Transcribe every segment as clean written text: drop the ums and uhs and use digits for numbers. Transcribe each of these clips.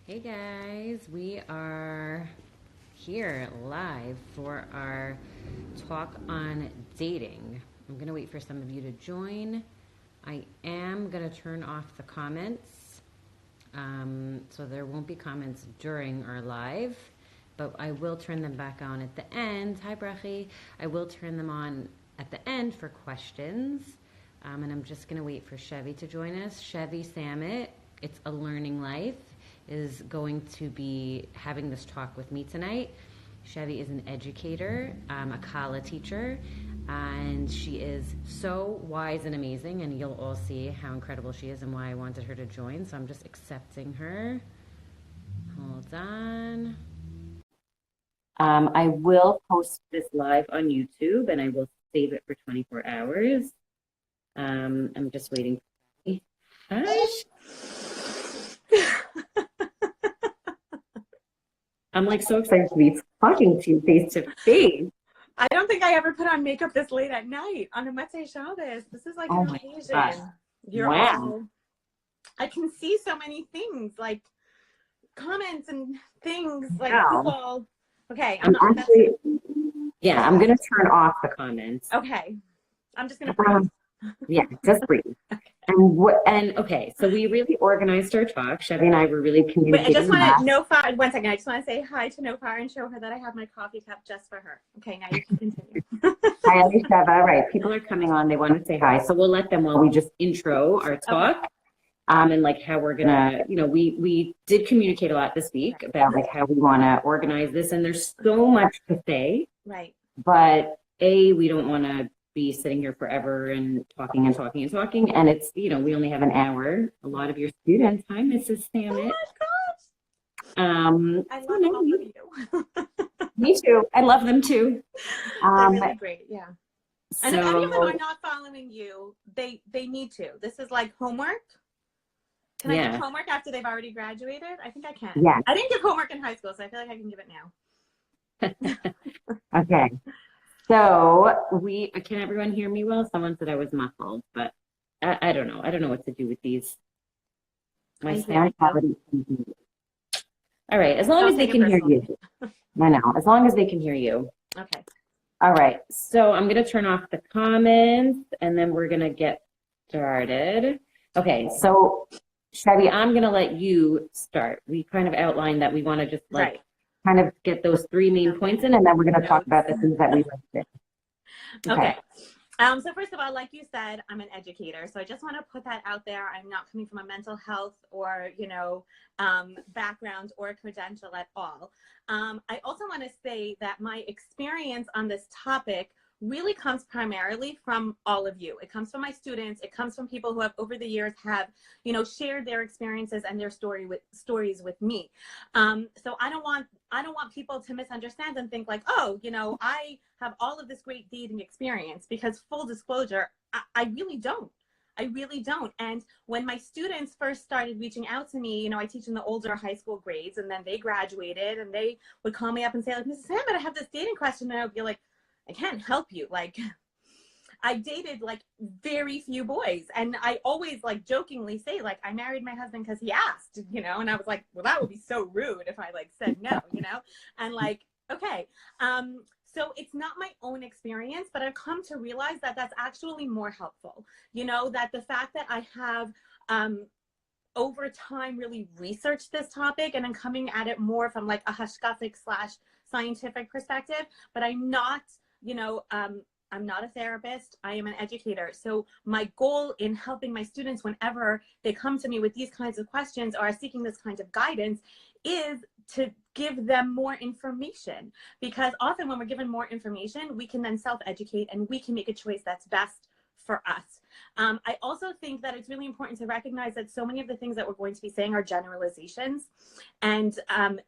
Hey guys, we are here live for our talk on dating. I'm going to wait for some of you to join. I am going to turn off the comments, so there won't be comments during our live, but I will turn them back on at the end. Hi, Brachi. I will turn them on at the end for questions, and I'm just going to wait for Shevi to join us. Shevi Samet, It's a Learning Life, is going to be having this talk with me tonight. Shevi is an educator, a kallah teacher, and she is so wise and amazing, and you'll all see how incredible she is and why I wanted her to join. So I'm just accepting her. Hold on. I will post this live on YouTube, and I will save it for 24 hours. I'm just waiting. Hi. I'm like so excited to be talking to you face to face. I don't think I ever put on makeup this late at night on a Motzei Shabbos. This is like an occasion. You're all, I can see so many things, like comments and things, like people. Okay, I'm gonna turn off the comments. Okay, I'm just gonna breathe. Yeah, just breathe. Okay, so we really organized our talk. Shevi and I were really communicating. Wait, I just want to Nofar, 1 second. I just want to say hi to Nofar and show her that I have my coffee cup just for her. Okay, now you can continue. Hi, Alisheva. Right, people are coming on. They want to say hi, so we'll let them while we just intro our talk. Okay. And like how we're gonna, we did communicate a lot this week about like how we want to organize this, and there's so much to say. Right. But we don't want to be sitting here forever and talking and talking and talking, and it's we only have an hour. A lot of your students, hi Mrs. Samet. Oh my gosh. I love all of you. Me too. I love them too. They're really great. Yeah. And if any of them are not following you, they need to. This is like homework. Can I give homework after they've already graduated? I think I can. Yeah. I didn't give homework in high school, so I feel like I can give it now. Okay. So can everyone hear me well? Someone said I was muffled, but I don't know. I don't know what to do with these. My sound quality. All right. As long as they can hear you. I know. As long as they can hear you. Okay. All right. So I'm going to turn off the comments, and then we're going to get started. Okay. So Shevi, I'm going to let you start. We kind of outlined that we want to just kind of get those 3 main points in, and then we're going to talk about the things that we listed. Okay. So first of all, like you said, I'm an educator. So I just want to put that out there. I'm not coming from a mental health or, background or credential at all. I also want to say that my experience on this topic really comes primarily from all of you. It comes from my students. It comes from people who have over the years have, shared their experiences and their stories with me. So I don't want people to misunderstand and think like, oh, I have all of this great dating experience, because full disclosure, I really don't. I really don't. And when my students first started reaching out to me, I teach in the older high school grades, and then they graduated and they would call me up and say like, Mrs. Samet, I have this dating question. And I would be like, I can't help you. Like, I dated like very few boys, and I always like jokingly say like I married my husband because he asked, and I was like, well, that would be so rude if I like said no, and like, okay. So it's not my own experience, but I've come to realize that that's actually more helpful, that the fact that I have over time really researched this topic, and I'm coming at it more from like a hashkafic / scientific perspective, but I'm not, I'm not a therapist. I am an educator. So my goal in helping my students whenever they come to me with these kinds of questions or are seeking this kind of guidance is to give them more information, because often when we're given more information, we can then self-educate and we can make a choice that's best for us. I also think that it's really important to recognize that so many of the things that we're going to be saying are generalizations. And,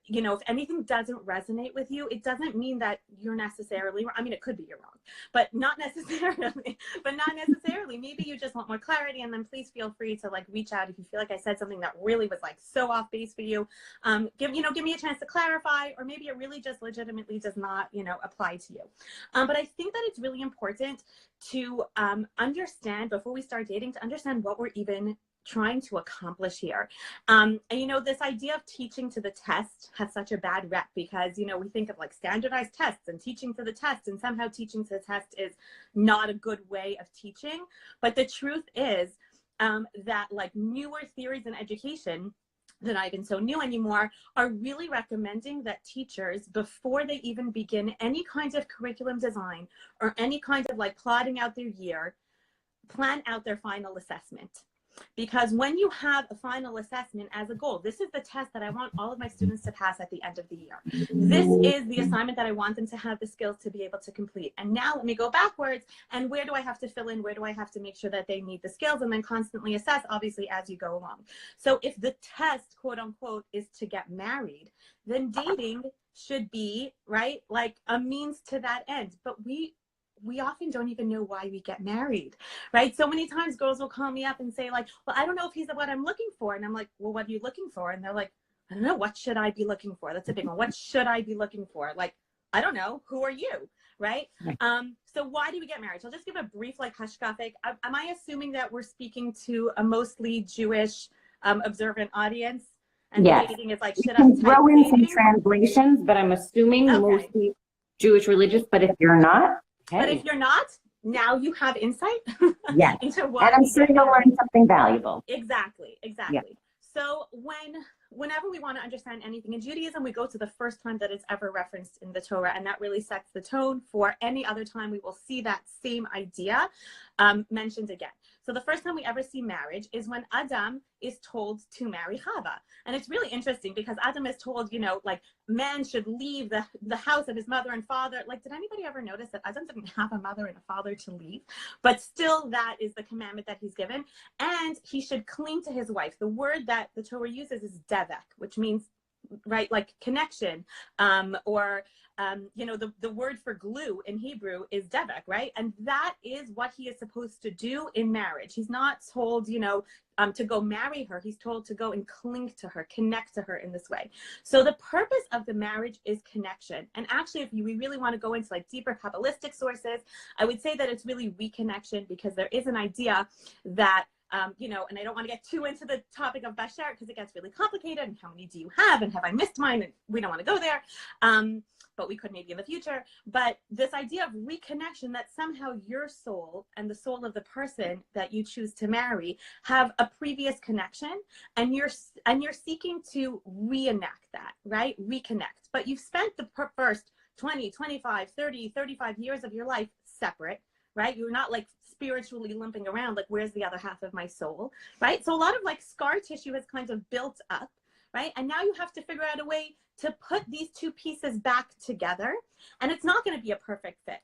if anything doesn't resonate with you, it doesn't mean that you're necessarily wrong. I mean, it could be you're wrong, but not necessarily. Maybe you just want more clarity, and then please feel free to like reach out if you feel like I said something that really was like so off base for you. Give me a chance to clarify, or maybe it really just legitimately does not, apply to you. But I think that it's really important to understand before we start dating, to understand what we're even trying to accomplish here? And you know, this idea of teaching to the test has such a bad rep because, you know, we think of like standardized tests and teaching to the test, and somehow teaching to the test is not a good way of teaching. But the truth is that like newer theories in education that aren't even so new anymore are really recommending that teachers, before they even begin any kind of curriculum design or any kind of like plotting out their year, plan out their final assessment. Because when you have a final assessment as a goal, this is the test that I want all of my students to pass at the end of the year. This is the assignment that I want them to have the skills to be able to complete. And now let me go backwards, and where do I have to fill in? Where do I have to make sure that they meet the skills, and then constantly assess, obviously, as you go along. So if the test, quote unquote, is to get married, then dating should be, right, like a means to that end. But we often don't even know why we get married, right? So many times girls will call me up and say like, well, I don't know if he's what I'm looking for. And I'm like, well, what are you looking for? And they're like, I don't know. What should I be looking for? That's a big one. What should I be looking for? Like, I don't know. Who are you? Right? So why do we get married? So I'll just give a brief like hashkafic. Am I assuming that we're speaking to a mostly Jewish observant audience? And yes. dating is like, you can throw in some translations, but I'm assuming mostly Jewish religious. But if you're not, but if you're not, now you have insight yes. into why. And I'm sure you'll learn something valuable. Exactly. Yeah. So whenever we want to understand anything in Judaism, we go to the first time that it's ever referenced in the Torah, and that really sets the tone for any other time we will see that same idea mentioned again. So the first time we ever see marriage is when Adam is told to marry Chava. And it's really interesting because Adam is told, you know, like man should leave the house of his mother and father. Like, did anybody ever notice that Adam didn't have a mother and a father to leave? But still, that is the commandment that he's given. And he should cling to his wife. The word that the Torah uses is devek, which means, right, like connection, you know, the word for glue in Hebrew is devek, right? And that is what he is supposed to do in marriage. He's not told, you know, to go marry her. He's told to go and cling to her, connect to her in this way. So the purpose of the marriage is connection. And actually, if we really want to go into like deeper Kabbalistic sources, I would say that it's really reconnection, because there is an idea that you know, and I don't want to get too into the topic of Basher because it gets really complicated, and how many do you have, and have I missed mine, and we don't want to go there, but we could maybe in the future. But this idea of reconnection, that somehow your soul and the soul of the person that you choose to marry have a previous connection, and you're seeking to reenact that, right? Reconnect. But you've spent the first 20, 25, 30, 35 years of your life separate, right? You're not like spiritually limping around like, where's the other half of my soul, right? So a lot of like scar tissue has kind of built up, right? And now you have to figure out a way to put these two pieces back together, and it's not going to be a perfect fit.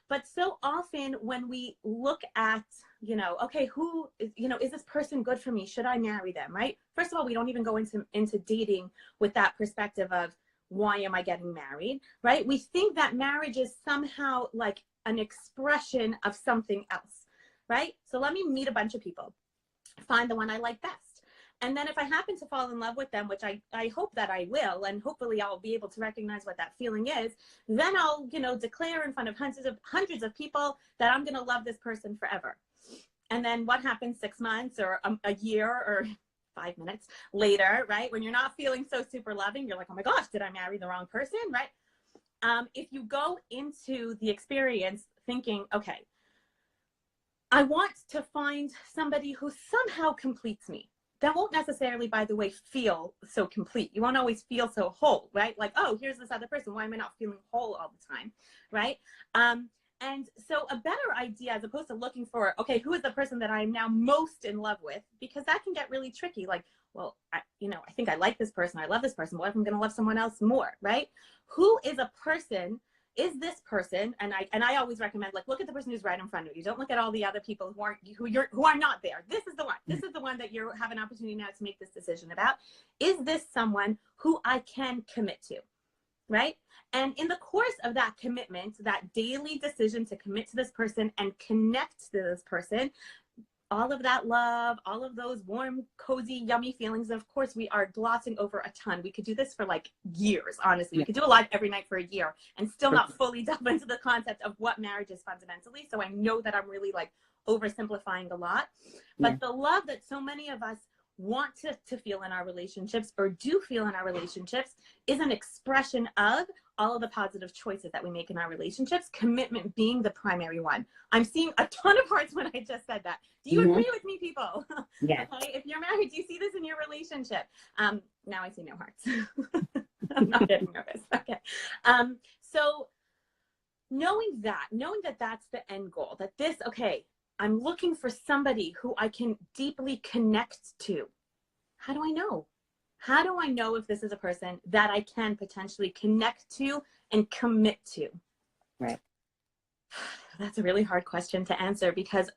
But so often when we look at, you know, okay, who, you know, is this person good for me? Should I marry them, right? First of all, we don't even go into dating with that perspective of, why am I getting married, right? We think that marriage is somehow like an expression of something else, right? So let me meet a bunch of people, find the one I like best. And then if I happen to fall in love with them, which I hope that I will, and hopefully I'll be able to recognize what that feeling is, then I'll, you know, declare in front of hundreds of people that I'm going to love this person forever. And then what happens 6 months or a year or 5 minutes later, right? When you're not feeling so super loving, you're like, oh my gosh, did I marry the wrong person, right? If you go into the experience thinking, okay, I want to find somebody who somehow completes me. That won't necessarily, by the way, feel so complete. You won't always feel so whole, right? Like, oh, here's this other person. Why am I not feeling whole all the time, right? And so a better idea, as opposed to looking for, okay, who is the person that I'm now most in love with? Because that can get really tricky. Like, well, I think I like this person. I love this person. What if I'm going to love someone else more, right? Who is a person? Is this person? And I always recommend, like, look at the person who's right in front of you. Don't look at all the other people who are not there. This is the one. This is the one that you have an opportunity now to make this decision about. Is this someone who I can commit to, right? And in the course of that commitment, that daily decision to commit to this person and connect to this person, all of that love, all of those warm, cozy, yummy feelings. And of course, we are glossing over a ton. We could do this for like years, honestly. We could do a live every night for a year and still not fully delve into the concept of what marriage is fundamentally. So I know that I'm really like oversimplifying a lot. But the love that so many of us want to feel in our relationships or do feel in our relationships is an expression of all of the positive choices that we make in our relationships, commitment being the primary one. I'm seeing a ton of hearts when I just said that. Do you agree with me, people? Yes. Okay? If you're married, do you see this in your relationship? Now I see no hearts. I'm not getting nervous. Okay. So knowing that that's the end goal, that this, okay, I'm looking for somebody who I can deeply connect to. How do I know? How do I know if this is a person that I can potentially connect to and commit to? Right. That's a really hard question to answer, because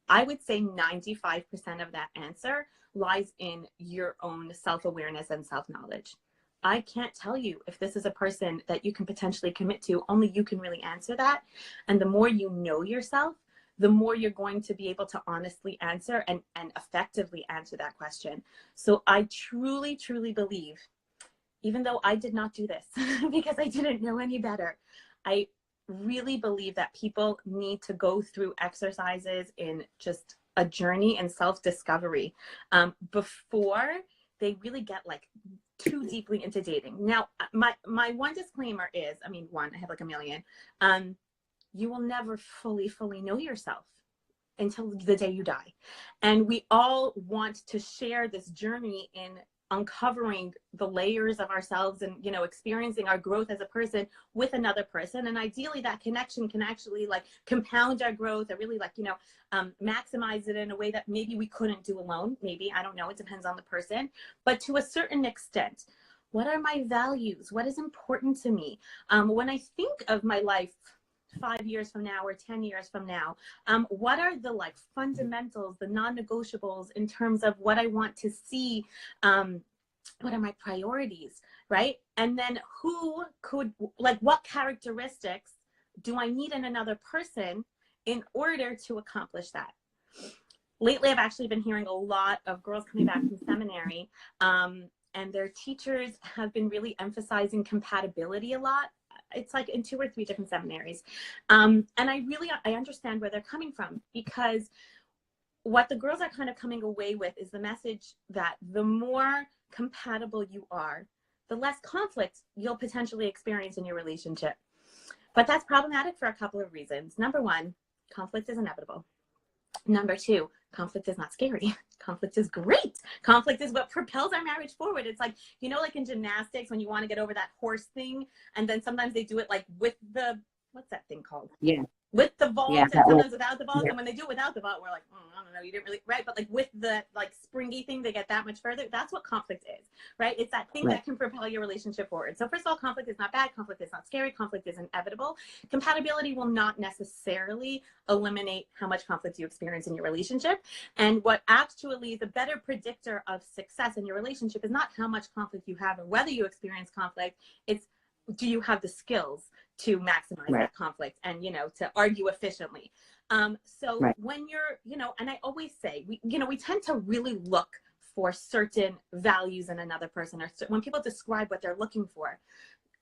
I would say 95% of that answer lies in your own self-awareness and self-knowledge. I can't tell you if this is a person that you can potentially commit to. Only you can really answer that. And the more you know yourself, the more you're going to be able to honestly answer and effectively answer that question. So I truly, truly believe, even though I did not do this because I didn't know any better, I really believe that people need to go through exercises in just a journey and self-discovery before they really get like too deeply into dating. Now, my one disclaimer is, I have like a million. You will never fully know yourself until the day you die. And we all want to share this journey in uncovering the layers of ourselves and, you know, experiencing our growth as a person with another person. And ideally that connection can actually like compound our growth or really like, you know, maximize it in a way that maybe we couldn't do alone. Maybe, I don't know, it depends on the person. But to a certain extent, what are my values? What is important to me? When I think of my life 5 years from now or 10 years from now, what are the like fundamentals, the non-negotiables in terms of what I want to see? What are my priorities, right? And then who could, like, what characteristics do I need in another person in order to accomplish that? Lately, I've actually been hearing a lot of girls coming back from seminary, and their teachers have been really emphasizing compatibility a lot. It's like in 2 or 3 different seminaries. And I understand where they're coming from, because what the girls are kind of coming away with is the message that the more compatible you are, the less conflict you'll potentially experience in your relationship. But that's problematic for a couple of reasons. Number one, conflict is inevitable. Number two, conflict is not scary. Conflict is great. Conflict is what propels our marriage forward. It's like, you know, like in gymnastics when you want to get over that horse thing, and then sometimes they do it like with the, what's that thing called? Yeah. With the vault, and sometimes without the vault. Yeah. And when they do it without the vault, we're like, I don't know, you didn't really, right? But like with the like springy thing, they get that much further. That's what conflict is, right? It's that thing that can propel your relationship forward. So first of all, conflict is not bad. Conflict is not scary. Conflict is inevitable. Compatibility will not necessarily eliminate how much conflict you experience in your relationship. And what actually is a better predictor of success in your relationship is not how much conflict you have or whether you experience conflict. It's, do you have the skills to maximize that conflict and, you know, to argue efficiently. So when you're, you know, and I always say, we tend to really look for certain values in another person, or when people describe what they're looking for,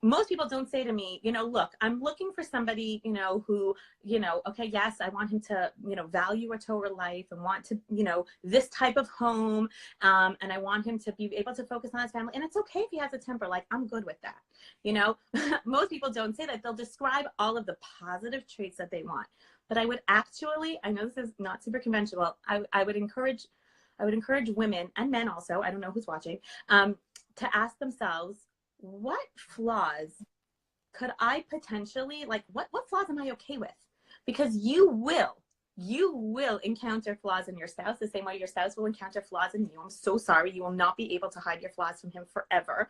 most people don't say to me, you know, look, I'm looking for somebody, you know, who, you know, okay, yes, I want him to, you know, value a Torah life and want to, you know, this type of home. And I want him to be able to focus on his family. And it's okay if he has a temper, like, I'm good with that. You know, most people don't say that. They'll describe all of the positive traits that they want. But I would actually, I know this is not super conventional. I would encourage women and men also, I don't know who's watching, to ask themselves, what flaws could I potentially, like, what flaws am I okay with? Because you will encounter flaws in your spouse the same way your spouse will encounter flaws in you. I'm so sorry. You will not be able to hide your flaws from him forever.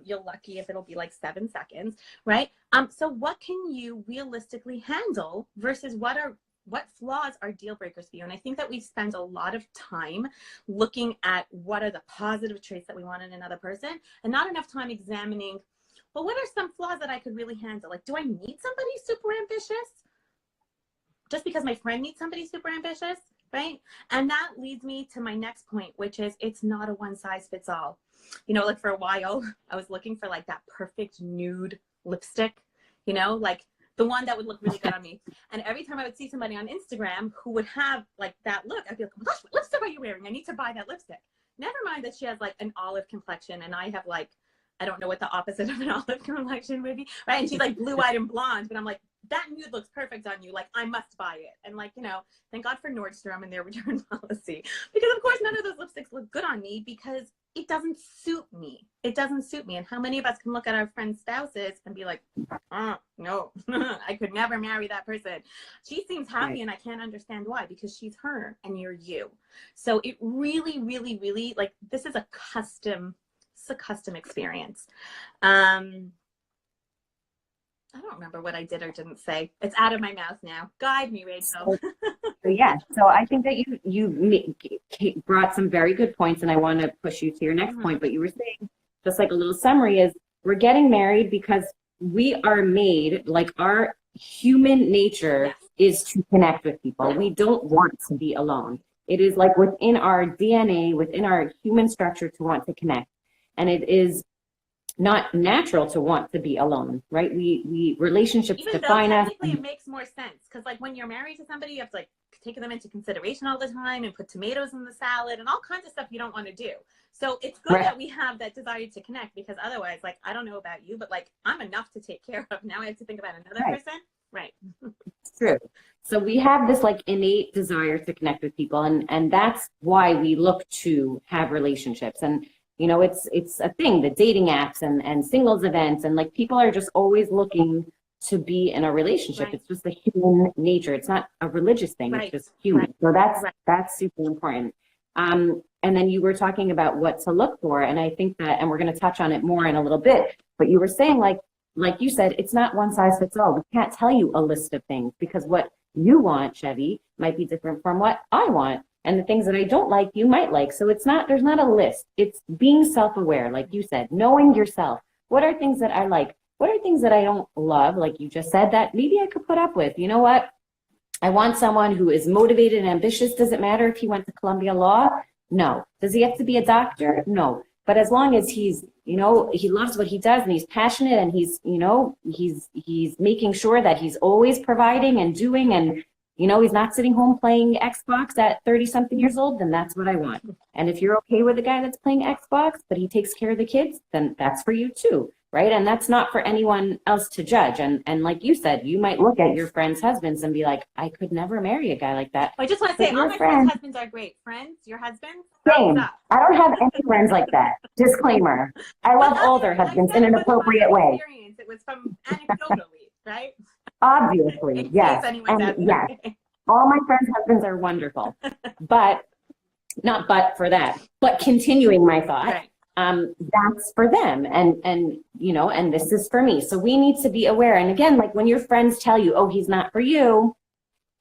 You're lucky if it'll be like 7 seconds, right? So what can you realistically handle versus what flaws are deal breakers for you? And I think that we spend a lot of time looking at what are the positive traits that we want in another person, and not enough time examining, well, what are some flaws that I could really handle? Like, do I need somebody super ambitious? Just because my friend needs somebody super ambitious, right? And that leads me to my next point, which is it's not a one size fits all. You know, like for a while, I was looking for like that perfect nude lipstick, you know, like the one that would look really good on me. And every time I would see somebody on Instagram who would have like that look, I'd be like, oh my gosh, what lipstick are you wearing? I need to buy that lipstick. Never mind that she has like an olive complexion and I have like, I don't know what the opposite of an olive complexion would be, right? And she's like blue-eyed and blonde, but I'm like, that nude looks perfect on you. Like, I must buy it. And like, you know, thank God for Nordstrom and their return policy. Because of course, none of those lipsticks look good on me because it doesn't suit me. It doesn't suit me. And how many of us can look at our friends' spouses and be like, oh, no, I could never marry that person. She seems happy and I can't understand why, because she's her and you're you. So it really, really, really, like, this is a custom experience. I don't remember what I did or didn't say. It's out of my mouth now. Guide me, Rachel. So I think that you brought some very good points, and I want to push you to your next point. But you were saying, just like a little summary, is we're getting married because we are made, like our human nature is to connect with people. We don't want to be alone. It is like within our DNA, within our human structure to want to connect. And it is not natural to want to be alone, right? We relationships Even define though us. technically it makes more sense, because like when you're married to somebody, you have to like take them into consideration all the time and put tomatoes in the salad and all kinds of stuff you don't want to do. So it's good that we have that desire to connect, because otherwise, like, I don't know about you, but like I'm enough to take care of. Now I have to think about another person. Right. It's true. So we have this like innate desire to connect with people, and that's why we look to have relationships. And you know, it's a thing, the dating apps and singles events, and like people are just always looking to be in a relationship. It's just the human nature. It's not a religious thing. It's just human. So that's super important. And then you were talking about what to look for, and I think that, and we're going to touch on it more in a little bit, but you were saying like you said, it's not one size fits all. We can't tell you a list of things, because what you want, Shevi, might be different from what I want. And the things that I don't like, you might like. So it's not, there's not a list. It's being self-aware, like you said, knowing yourself. What are things that I like? What are things that I don't love? Like you just said, that maybe I could put up with. You know what? I want someone who is motivated and ambitious. Does it matter if he went to Columbia Law? No. Does he have to be a doctor? No. But as long as he's, you know, he loves what he does and he's passionate and he's, you know, he's making sure that he's always providing and doing, and you know, he's not sitting home playing Xbox at 30-something years old, then that's what I want. And if you're okay with a guy that's playing Xbox, but he takes care of the kids, then that's for you too, right? And that's not for anyone else to judge. And like you said, you might look at your friends' husbands and be like, I could never marry a guy like that. I just want to say, all my friends' husbands are great. Friends, your husband? Same. I don't have any friends like that. Disclaimer. I love all their husbands in an appropriate way. It was from anecdotally, right? Obviously, yes. And yes, all my friends' husbands are wonderful, but not but for that, but continuing my thought, that's for them. And, you know, and this is for me. So we need to be aware. And again, like when your friends tell you, oh, he's not for you,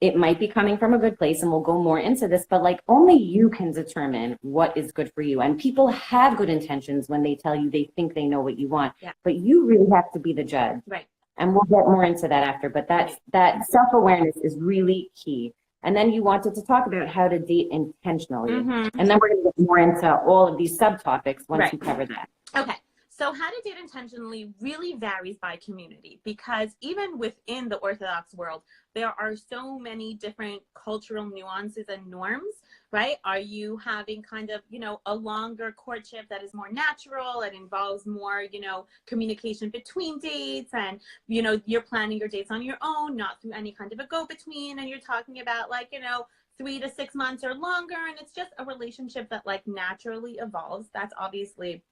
it might be coming from a good place, and we'll go more into this, but like only you can determine what is good for you. And people have good intentions when they tell you they think they know what you want, but you really have to be the judge. Right. And we'll get more into that after, but that self-awareness is really key. And then you wanted to talk about how to date intentionally. And then we're going to get more into all of these subtopics once you cover that. Okay. So how to date intentionally really varies by community, because even within the Orthodox world, there are so many different cultural nuances and norms, right? Are you having kind of, you know, a longer courtship that is more natural? It involves more, you know, communication between dates, and, you know, you're planning your dates on your own, not through any kind of a go-between. And you're talking about like, you know, 3 to 6 months or longer. And it's just a relationship that like naturally evolves. That's obviously,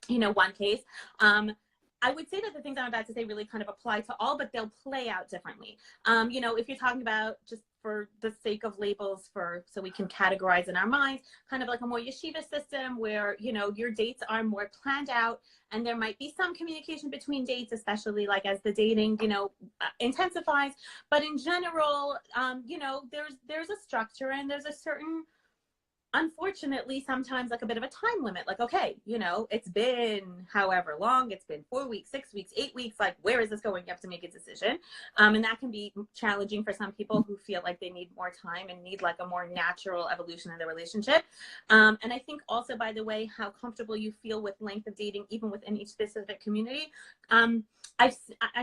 you know, one case. I would say that the things I'm about to say really kind of apply to all, but they'll play out differently. You know, if you're talking about, just for the sake of labels, so we can categorize in our minds, kind of like a more yeshiva system where, you know, your dates are more planned out, and there might be some communication between dates, especially like as the dating, you know, intensifies. But in general, you know, there's a structure and there's a certain unfortunately, sometimes like a bit of a time limit, like, okay, you know, it's been however long, it's been 4 weeks, 6 weeks, 8 weeks, like, where is this going? You have to make a decision. And that can be challenging for some people who feel like they need more time and need like a more natural evolution in their relationship. And I think also, by the way, how comfortable you feel with length of dating, even within each specific community. And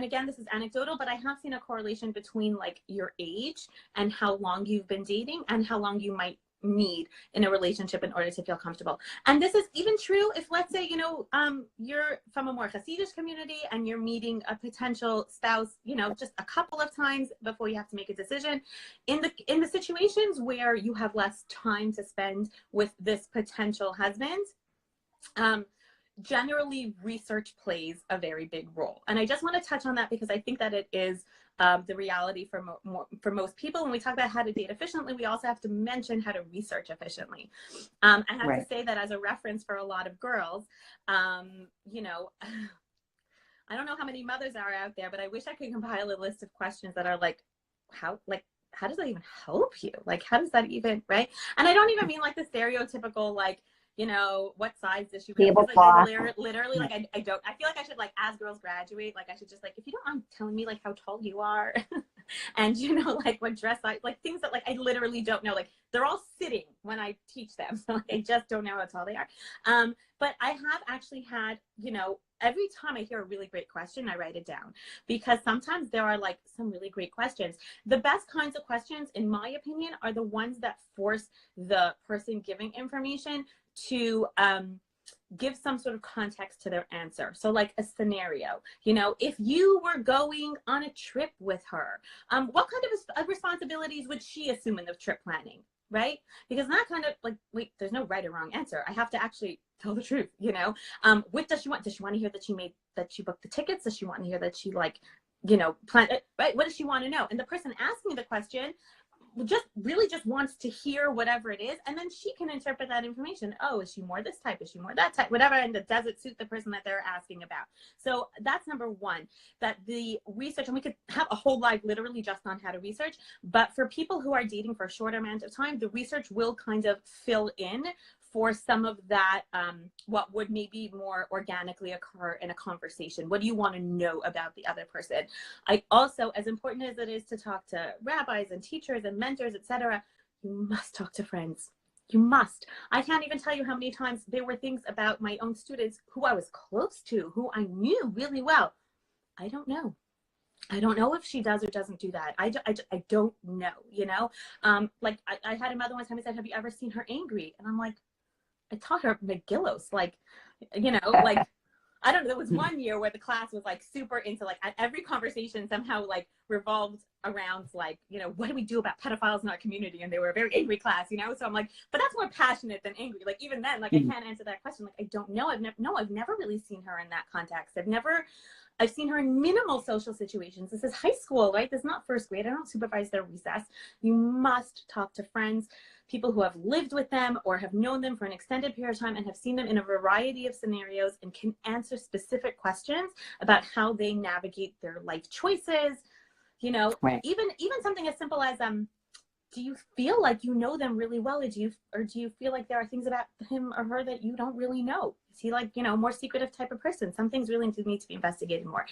again, this is anecdotal, but I have seen a correlation between like your age and how long you've been dating and how long you might need in a relationship in order to feel comfortable. And this is even true if, let's say, you know, you're from a more Hasidic community and you're meeting a potential spouse, you know, just a couple of times before you have to make a decision. In the situations where you have less time to spend with this potential husband, generally research plays a very big role. And I just want to touch on that because I think that it is the reality for most people. When we talk about how to date efficiently, we also have to mention how to research efficiently. I have to say that as a reference for a lot of girls, you know, I don't know how many mothers are out there, but I wish I could compile a list of questions that are like, how does that even help you? Like, how does that even, right? And I don't even mean like the stereotypical, like, you know, what size does she wear? Like, literally, like, I feel like I should, like, as girls graduate, like, I should just, like, if you don't mind telling me, like, how tall you are and, you know, like, what dress size, like, things that, like, I literally don't know. Like, they're all sitting when I teach them. So, like, I just don't know how tall they are. But I have actually had, you know, every time I hear a really great question, I write it down, because sometimes there are like some really great questions. The best kinds of questions, in my opinion, are the ones that force the person giving information to give some sort of context to their answer. So like a scenario, you know, if you were going on a trip with her, what kind of responsibilities would she assume in the trip planning? Right? Because that kind of like, wait, there's no right or wrong answer. I have to actually tell the truth, you know? What does she want? Does she want to hear that she booked the tickets? Does she want to hear that she, like, you know, planned it, right? What does she want to know? And the person asking the question just wants to hear whatever it is, and then she can interpret that information. Oh, is she more this type? Is she more that type? Whatever, and does it suit the person that they're asking about? So that's number one, that the research, and we could have a whole live literally just on how to research, but for people who are dating for a short amount of time, the research will kind of fill in for some of that, what would maybe more organically occur in a conversation. What do you want to know about the other person? I also, as important as it is to talk to rabbis and teachers and mentors, etc., you must talk to friends. You must. I can't even tell you how many times there were things about my own students who I was close to, who I knew really well. I don't know. I don't know if she does or doesn't do that. I don't know, you know? Like I had a mother one time who said, have you ever seen her angry? And I'm like, I taught her McGillos, like, you know, like, I don't know, there was one year where the class was like super into, like, every conversation somehow like revolved around like, you know, what do we do about pedophiles in our community? And they were a very angry class, you know? So I'm like, but that's more passionate than angry. Like, even then, like, I can't answer that question. Like, I don't know. I've never really seen her in that context. I've seen her in minimal social situations. This is high school, right? This is not first grade. I don't supervise their recess. You must talk to friends, people who have lived with them or have known them for an extended period of time and have seen them in a variety of scenarios and can answer specific questions about how they navigate their life choices. You know, even something as simple as, do you feel like you know them really well? Or do you feel like there are things about him or her that you don't really know? Is he like, you know, more secretive type of person? Some things really need to be investigated more.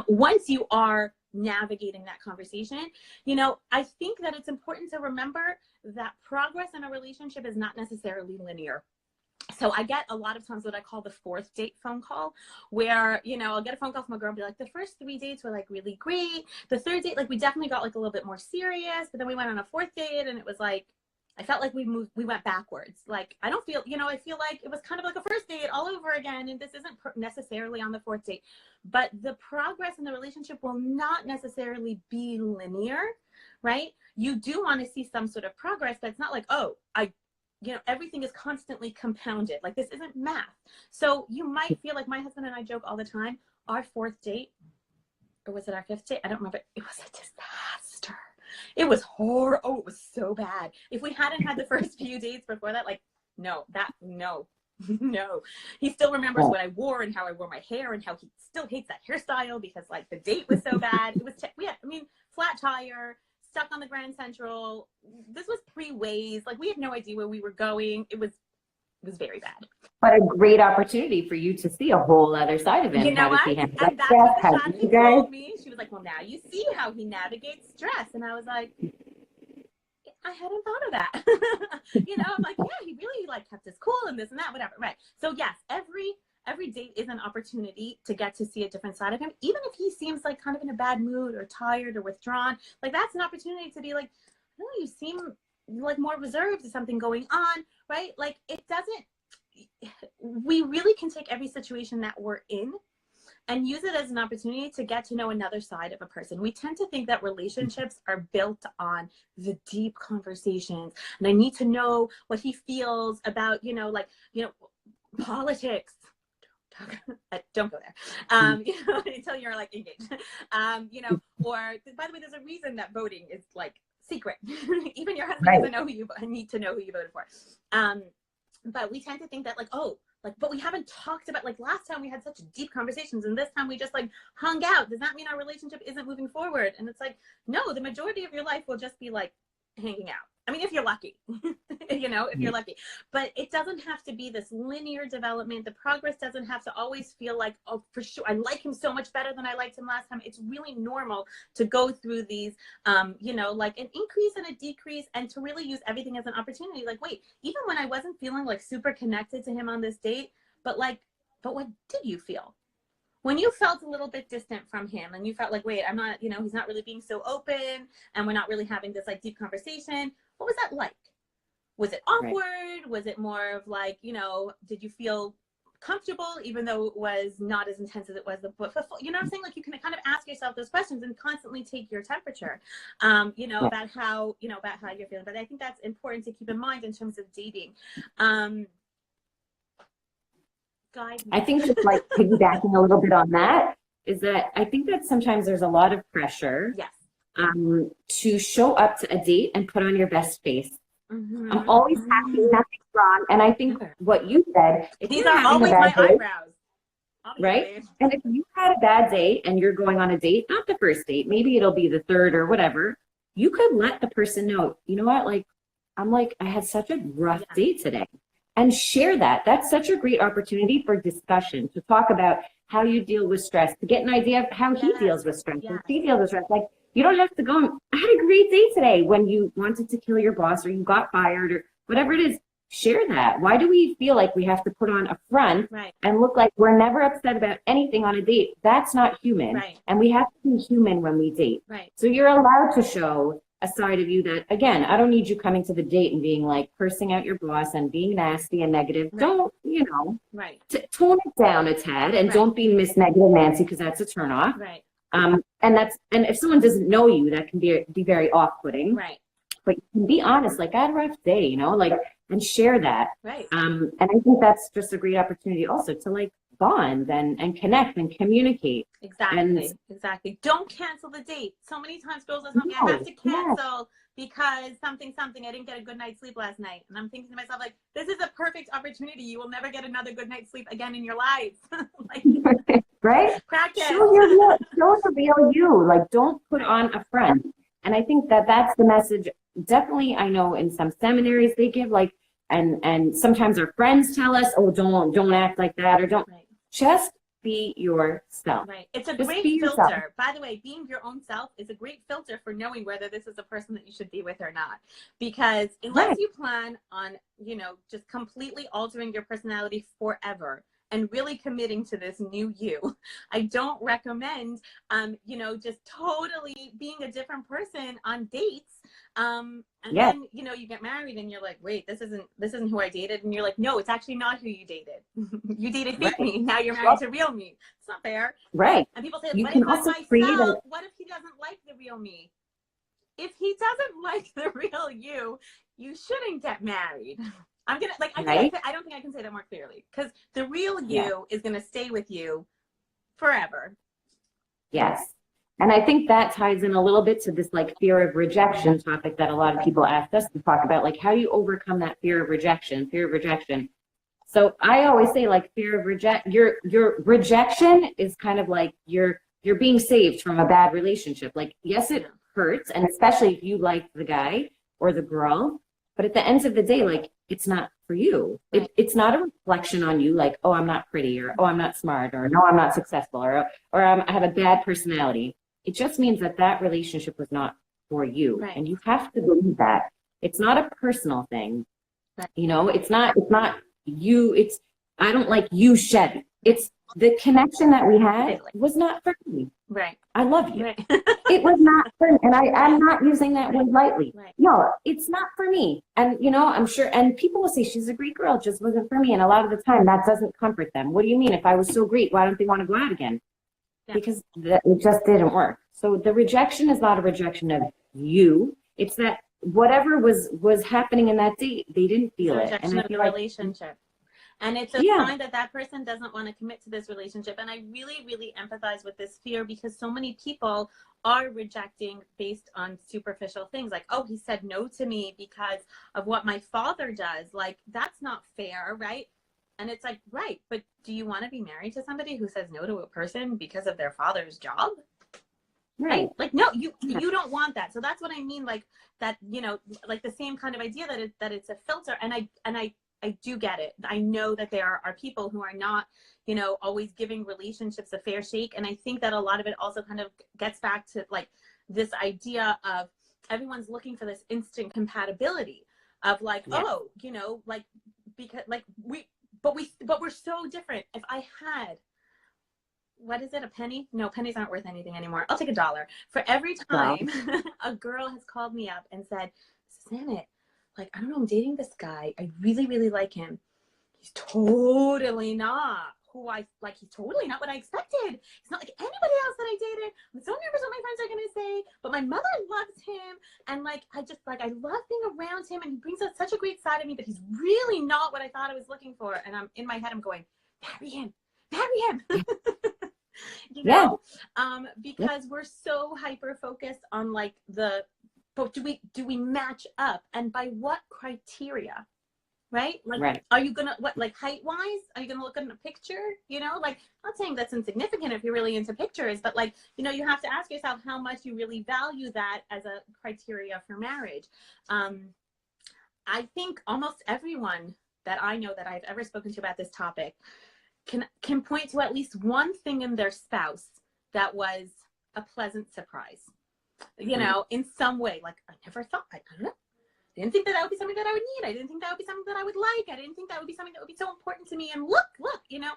Once you are navigating that conversation, you know, I think that it's important to remember that progress in a relationship is not necessarily linear. So I get a lot of times what I call the fourth date phone call, where, you know, I'll get a phone call from a girl and be like, the first 3 dates were like really great. The third date, like, we definitely got like a little bit more serious, but then we went on a fourth date and it was like, I felt like we went backwards. Like, I don't feel, you know, I feel like it was kind of like a first date all over again. And this isn't necessarily on the fourth date, but the progress in the relationship will not necessarily be linear, right? You do want to see some sort of progress, but it's not like, oh, you know, everything is constantly compounded. Like, this isn't math. So you might feel like, my husband and I joke all the time, our fourth date, or was it our fifth date? I don't remember. It was a disaster. It was horrible. Oh, it was so bad. If we hadn't had the first few dates before that, like, no. He still remembers what I wore and how I wore my hair and how he still hates that hairstyle because, like, the date was so bad. It was, flat tire, stuck on the Grand Central. This was pre-Waze. Like, we had no idea where we were going. It was very bad. But a great opportunity for you to see a whole other side of him. You know How does what? he handle And that's stress? what the How shot do she you guys? told me. She was like, well, now you see how he navigates stress. And I was like, I hadn't thought of that. You know, I'm like, yeah, he really like kept his cool and this and that, whatever. Right. So yes, every date is an opportunity to get to see a different side of him. Even if he seems like kind of in a bad mood or tired or withdrawn, like that's an opportunity to be like, no, you seem like more reserved. There's something going on, right? Like we really can take every situation that we're in and use it as an opportunity to get to know another side of a person. We tend to think that relationships are built on the deep conversations, and I need to know what he feels about, politics. Don't go there, until you're like engaged, or by the way, there's a reason that voting is like secret. Even your husband doesn't know who you need to know who you voted for. But we tend to think that but we haven't talked about, like, last time we had such deep conversations and this time we just like hung out. Does that mean our relationship isn't moving forward? And it's like, no, the majority of your life will just be like hanging out. I mean, if you're lucky, if you're lucky, but it doesn't have to be this linear development. The progress doesn't have to always feel like, oh, for sure, I like him so much better than I liked him last time. It's really normal to go through these, like an increase and a decrease, and to really use everything as an opportunity. Like, wait, even when I wasn't feeling like super connected to him on this date, but what did you feel? When you felt a little bit distant from him and you felt like, wait, I'm not, he's not really being so open and we're not really having this like deep conversation. What was that like? Was it awkward? Right. Was it more of like, did you feel comfortable even though it was not as intense as it was before? You know what I'm saying? Like, you can kind of ask yourself those questions and constantly take your temperature, about how you're feeling. But I think that's important to keep in mind in terms of dating. I think just like piggybacking a little bit on that is that I think that sometimes there's a lot of pressure to show up to a date and put on your best face. Mm-hmm. I'm always happy, nothing's wrong. And I think what you said, these are always my eyebrows. Right? And if you had a bad date and you're going on a date, not the first date, maybe it'll be the third or whatever, you could let the person know, you know what, I had such a rough date today. And share that. That's such a great opportunity for discussion, to talk about how you deal with stress, to get an idea of how he deals with stress, and she deals with stress. Like, you don't have to go, I had a great day today when you wanted to kill your boss or you got fired or whatever it is. Share that. Why do we feel like we have to put on a front and look like we're never upset about anything on a date? That's not human. Right. And we have to be human when we date. Right. So you're allowed to show a side of you that, again, I don't need you coming to the date and being like cursing out your boss and being nasty and negative. Right. Don't, tone it down a tad, and don't be Miss Negative Nancy, because that's a turnoff. Right. And if someone doesn't know you, that can be very off-putting. Right. But you can be honest, like, I had a rough day, and share that. Right. And I think that's just a great opportunity also to like bond and connect and communicate. Exactly. Don't cancel the date. So many times girls are telling me I have to cancel because something, I didn't get a good night's sleep last night. And I'm thinking to myself, like, this is a perfect opportunity. You will never get another good night's sleep again in your lives. Right? Practice. Show the real you. Like, don't put on a front. And I think that that's the message. Definitely, I know in some seminaries they give like, and sometimes our friends tell us, oh, don't act like that, or don't. Right. Just be yourself. Right. It's a great filter. By the way, being your own self is a great filter for knowing whether this is a person that you should be with or not. Because unless you plan on, just completely altering your personality forever and really committing to this new you, I don't recommend, just totally being a different person on dates. Then, you get married and you're like, wait, this isn't who I dated. And you're like, no, it's actually not who you dated. You dated fake me. Now you're married to real me. It's not fair. Right. And people say, but if I'm myself, what if he doesn't like the real me? If he doesn't like the real you, you shouldn't get married. I don't think I can say that more clearly, because the real you is going to stay with you forever. Yes. And I think that ties in a little bit to this like fear of rejection topic that a lot of people ask us to talk about, like how do you overcome that fear of rejection. So I always say like fear of your rejection is kind of like you're being saved from a bad relationship. Like, yes, hurts, and especially if you like the guy or the girl. But at the end of the day, like, it's not for you. It's not a reflection on you, like, oh, I'm not pretty, or oh, I'm not smart, or no, I'm not successful, or I have a bad personality. It just means that that relationship was not for you. Right. And you have to believe that. It's not a personal thing. Right. You know, it's not you, it's, I don't like you, Shevi. It's the connection that we had was not for me. Right. I love you. Right. It was not for me. And I'm not using that word lightly. Right. No, it's not for me. And, you know, I'm sure, and people will say, she's a great girl, it just wasn't for me. And a lot of the time that doesn't comfort them. What do you mean? If I was so great, why don't they want to go out again? Yeah. Because it just didn't work. So the rejection is not a rejection of you. It's that whatever was happening in that date, they didn't feel it. Rejection And I of feel the like, relationship. And it's a sign that that person doesn't want to commit to this relationship. And I really, really empathize with this fear, because so many people are rejecting based on superficial things. Like, oh, he said no to me because of what my father does. Like, that's not fair, right? And it's like, right, but do you want to be married to somebody who says no to a person because of their father's job? Right? Like, no, you don't want that. So that's what I mean, like that, you know, like the same kind of idea that it's a filter. And I do get it. I know that there are people who are not, you know, always giving relationships a fair shake. And I think that a lot of it also kind of gets back to like this idea of everyone's looking for this instant compatibility of like, oh, you know, like, because like but we're so different. If I had, what is it, a penny? No, pennies aren't worth anything anymore. I'll take $1 for every time a girl has called me up and said, Samet, like, I don't know, I'm dating this guy. I really, really like him. He's totally not who I like. He's totally not what I expected. He's not like anybody else that I dated. I'm so nervous what my friends are going to say, but my mother loves him. And like, I just like, I love being around him, and he brings out such a great side of me, but he's really not what I thought I was looking for. And I'm in my head, I'm going, marry him. You know, because we're so hyper focused on like but do we match up, and by what criteria, right? Like, are you gonna, what, like height wise, are you gonna look at a picture, you know? Like, I'm not saying that's insignificant if you're really into pictures, but like, you know, you have to ask yourself how much you really value that as a criteria for marriage. I think almost everyone that I know that I've ever spoken to about this topic can point to at least one thing in their spouse that was a pleasant surprise, you know, in some way. Like, I never thought, I don't know, I didn't think that would be something that I would need. I didn't think that would be something that I would like. I didn't think that would be something that would be so important to me. And look, you know.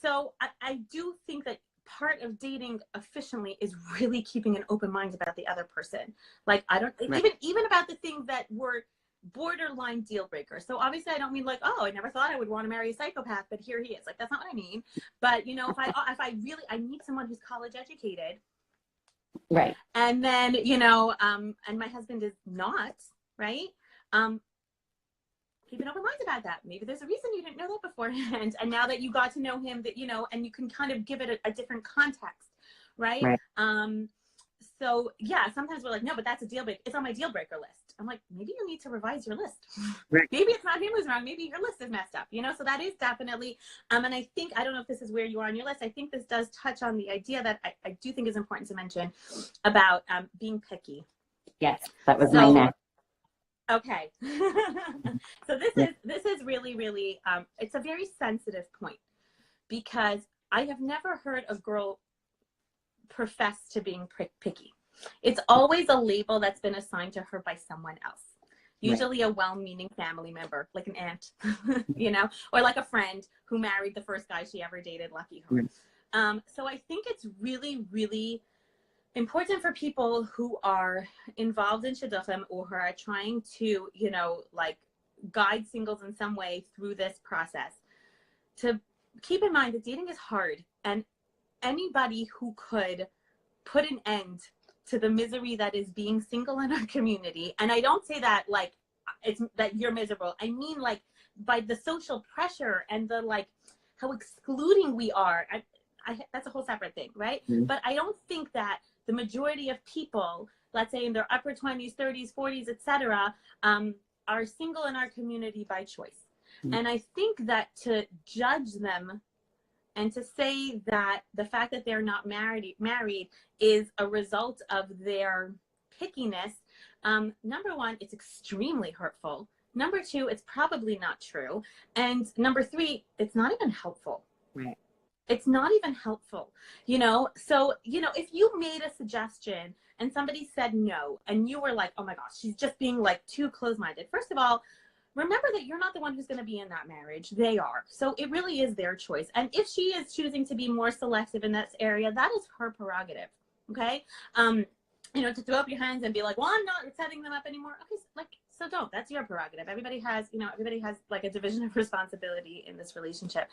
So I do think that part of dating efficiently is really keeping an open mind about the other person. Like, I don't, even about the things that were borderline deal breaker. So obviously I don't mean like, oh, I never thought I would want to marry a psychopath, but here he is. Like, that's not what I mean. But, you know, if I really, I need someone who's college educated. Right. And then, you know, and my husband is not, right? Keep an open mind about that. Maybe there's a reason you didn't know that beforehand. And now that you got to know him, that, you know, and you can kind of give it a different context, right? So yeah, sometimes we're like, no, but that's a deal breaker. It's on my deal breaker list. I'm like, maybe you need to revise your list. Maybe it's not him who's wrong. Maybe your list is messed up, you know? So that is definitely, and I think, I don't know if this is where you are on your list. I think this does touch on the idea that I do think is important to mention about being picky. Yes, that was my next. Okay. So this is really, really, it's a very sensitive point, because I have never heard a girl profess to being picky. It's always a label that's been assigned to her by someone else, usually a well-meaning family member, like an aunt, you know, or like a friend who married the first guy she ever dated, lucky her. So I think it's really, really important for people who are involved in shidduchim, or who are trying to, you know, like guide singles in some way through this process, to keep in mind that dating is hard, and anybody who could put an end to the misery that is being single in our community, and I don't say that like it's that you're miserable, I mean like by the social pressure and the like how excluding we are, that's a whole separate thing, right? But I don't think that the majority of people, let's say in their upper 20s, 30s, 40s, etc., are single in our community by choice. And I think that to judge them and to say that the fact that they're not married is a result of their pickiness, number one, it's extremely hurtful. Number two, it's probably not true. And number three, it's not even helpful. Right. It's not even helpful, you know? So, you know, if you made a suggestion and somebody said no, and you were like, oh my gosh, she's just being like too close-minded. First of all, remember that you're not the one who's going to be in that marriage. They are. So it really is their choice. And if she is choosing to be more selective in this area, that is her prerogative. Okay. You know, to throw up your hands and be like, well, I'm not setting them up anymore. Okay. So don't. That's your prerogative. Everybody has like a division of responsibility in this relationship.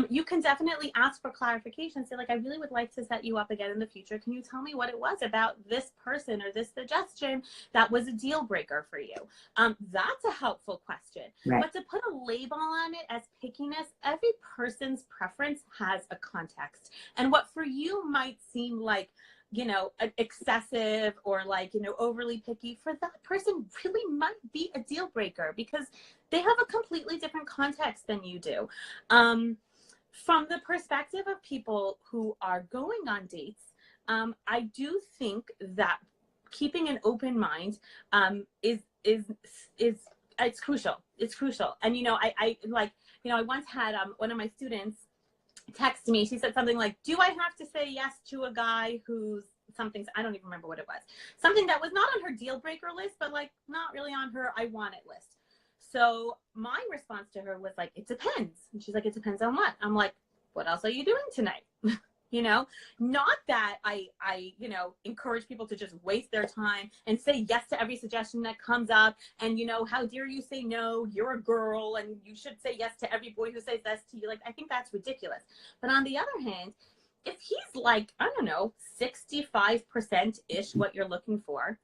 You can definitely ask for clarification. Say like, I really would like to set you up again in the future. Can you tell me what it was about this person or this suggestion that was a deal breaker for you? That's a helpful question. Right. But to put a label on it as pickiness, every person's preference has a context. And what for you might seem like, you know, excessive or like, you know, overly picky, for that person really might be a deal breaker because they have a completely different context than you do. From the perspective of people who are going on dates, I do think that keeping an open mind is it's crucial. It's crucial. And, you know, I like, you know, I once had one of my students text me. She said something like, do I have to say yes to a guy who's something, I don't even remember what it was, something that was not on her deal breaker list, but like not really on her I want it list. So my response to her was like, it depends. And she's like, it depends on what? I'm like, what else are you doing tonight? You know, not that I, you know, encourage people to just waste their time and say yes to every suggestion that comes up. And, you know, how dare you say no? You're a girl and you should say yes to every boy who says yes to you. Like, I think that's ridiculous. But on the other hand, if he's like, I don't know, 65%-ish what you're looking for,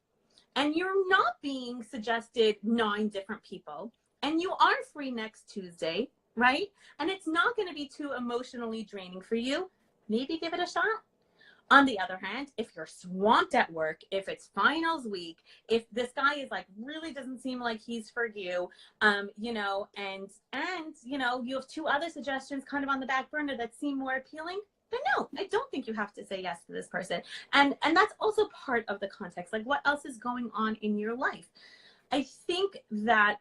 and you're not being suggested 9 different people, and you are free next Tuesday, right? And it's not going to be too emotionally draining for you, maybe give it a shot. On the other hand, if you're swamped at work, if it's finals week, if this guy is like really doesn't seem like he's for you, you know, and you know, you have 2 other suggestions kind of on the back burner that seem more appealing, then no, I don't think you have to say yes to this person. And that's also part of the context. Like, what else is going on in your life? I think that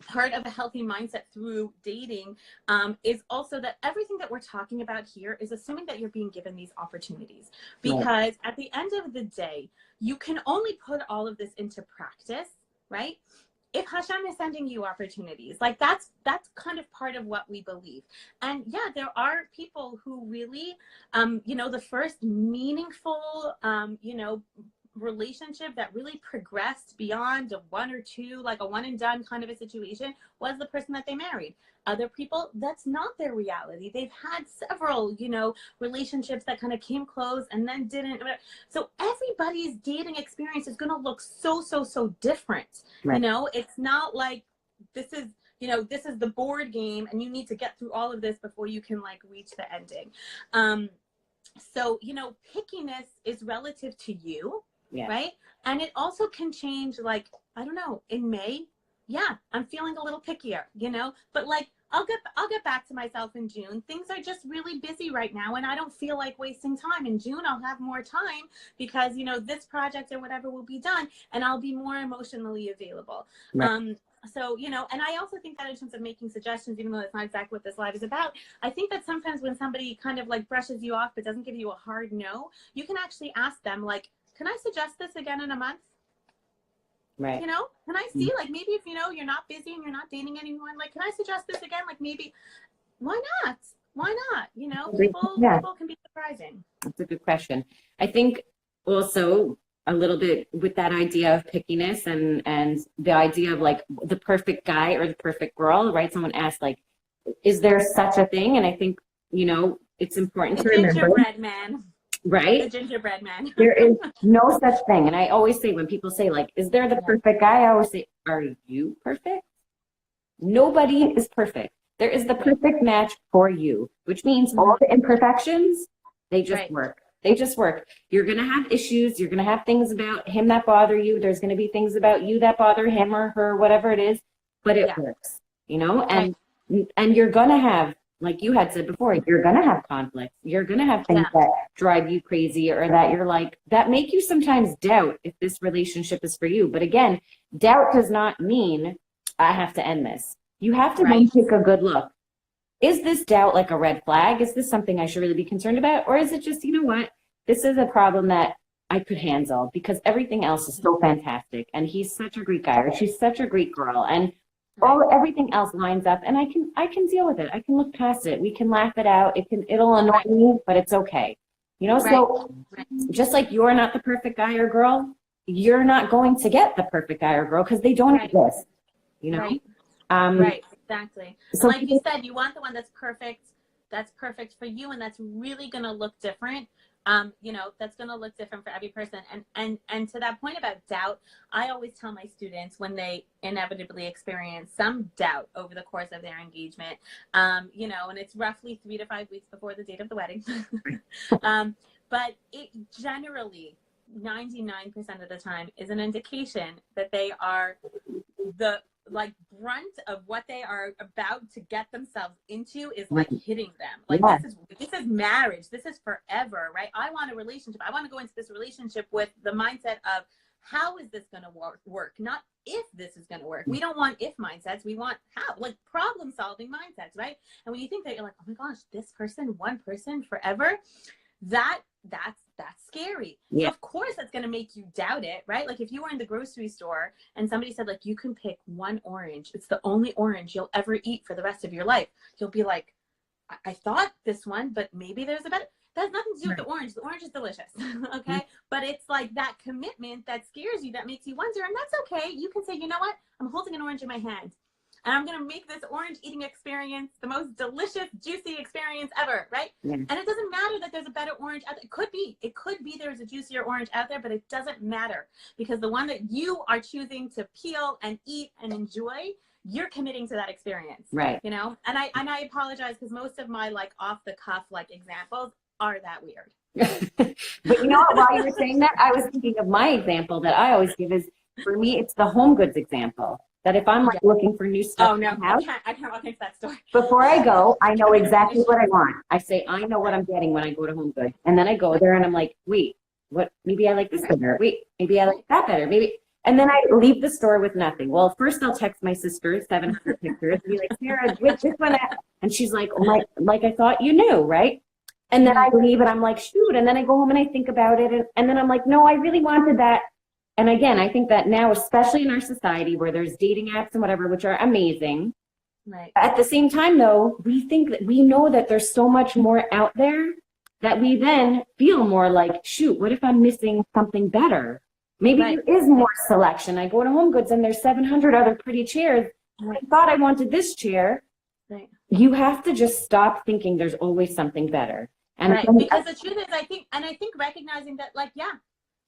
part of a healthy mindset through dating is also that everything that we're talking about here is assuming that you're being given these opportunities, because at the end of the day, you can only put all of this into practice, right? If Hashem is sending you opportunities, like that's kind of part of what we believe. And yeah, there are people who really, you know, the first meaningful, you know, relationship that really progressed beyond a 1 or 2, like a one and done kind of a situation, was the person that they married. Other people, that's not their reality. They've had several, you know, relationships that kind of came close and then didn't. So everybody's dating experience is going to look so different. Right. You know, it's not like this is, you know, this is the board game and you need to get through all of this before you can like reach the ending. So, you know, pickiness is relative to you. Yeah. Right. And it also can change, like, I don't know, in May. Yeah, I'm feeling a little pickier, you know, but like, I'll get back to myself in June. Things are just really busy right now and I don't feel like wasting time. In June, I'll have more time because, you know, this project or whatever will be done and I'll be more emotionally available. Right. So, you know, and I also think that in terms of making suggestions, even though that's not exactly what this live is about, I think that sometimes when somebody kind of like brushes you off but doesn't give you a hard no, you can actually ask them like, can I suggest this again in a month? Right. You know, can I see, like, maybe if, you know, you're not busy and you're not dating anyone, like, can I suggest this again? Like, maybe, why not? Why not? You know, people can be surprising. That's a good question. I think also a little bit with that idea of pickiness and the idea of like the perfect guy or the perfect girl, right? Someone asked, like, is there such a thing? And I think, you know, it's important to remember. Gingerbread man. Right? The gingerbread man. There is no such thing. And I always say, when people say, like, is there the perfect guy? I always say, are you perfect? Nobody is perfect. There is the perfect match for you, which means all the imperfections, they just work. They just work. You're going to have issues. You're going to have things about him that bother you. There's going to be things about you that bother him or her, whatever it is, but it works, you know, and you're going to have like you had said before, you're going to have conflicts. You're going to have things that drive you crazy, or that you're like, that make you sometimes doubt if this relationship is for you. But again, doubt does not mean I have to end this. You have to then take a good look. Is this doubt like a red flag? Is this something I should really be concerned about? Or is it just, you know what, this is a problem that I could handle because everything else is so fantastic, and he's such a great guy, or she's such a great girl, and everything else lines up, and I can deal with it. I can look past it. We can laugh it out. It'll annoy me, but it's okay. You know, so just like you're not the perfect guy or girl, you're not going to get the perfect guy or girl because they don't exist. You know? Right, exactly. So like you said, you want the one that's perfect for you, and that's really going to look different. You know, that's going to look different for every person. And to that point about doubt, I always tell my students when they inevitably experience some doubt over the course of their engagement, you know, and it's roughly 3 to 5 weeks before the date of the wedding. But it generally, 99% of the time, is an indication that they are the brunt of what they are about to get themselves into is like hitting them. Like this is marriage. This is forever, right? I want a relationship. I want to go into this relationship with the mindset of how is this going to work? Not if this is going to work. We don't want if mindsets. We want how, like problem solving mindsets, right? And when you think that, you're like, oh my gosh, this person, one person forever, that's scary. So of course that's going to make you doubt it, right? Like if you were in the grocery store and somebody said like, you can pick one orange, it's the only orange you'll ever eat for the rest of your life, you'll be like, I thought this one, but maybe there's a better. That has nothing to do with the orange. The orange is delicious. Okay. But it's like that commitment that scares you, that makes you wonder. And that's okay. You can say, you know what? I'm holding an orange in my hand, and I'm going to make this orange eating experience the most delicious, juicy experience ever, right? And it doesn't matter that there's a better orange out there. It could be there's a juicier orange out there, but it doesn't matter, because the one that you are choosing to peel and eat and enjoy, you're committing to that experience, right? You know, and I apologize because most of my like off the cuff like examples are that weird. But you know what? While you were saying that, I was thinking of my example that I always give is, for me, it's the home goods example. That if I'm like looking for new stuff, oh no, I can't walk into that store. Before I go, I know exactly what I want. I say, I know what I'm getting when I go to Home Goods, and then I go there and I'm like, wait, what? Maybe I like this better. Wait, maybe I like that better. Maybe, and then I leave the store with nothing. Well, first I'll text my sister 700 pictures and be like, Sarah, which one? And she's like, oh my, like I thought you knew, right? And then I leave and I'm like, shoot. And then I go home and I think about it, and then I'm like, no, I really wanted that. And again, I think that now, especially in our society where there's dating apps and whatever, which are amazing. Right. At the same time, though, we know that there's so much more out there that we then feel more like, shoot, what if I'm missing something better? Maybe there is more selection. I go to Home Goods and there's 700 other pretty chairs. I thought I wanted this chair. Right. You have to just stop thinking there's always something better. And because the truth is, I think recognizing that, like,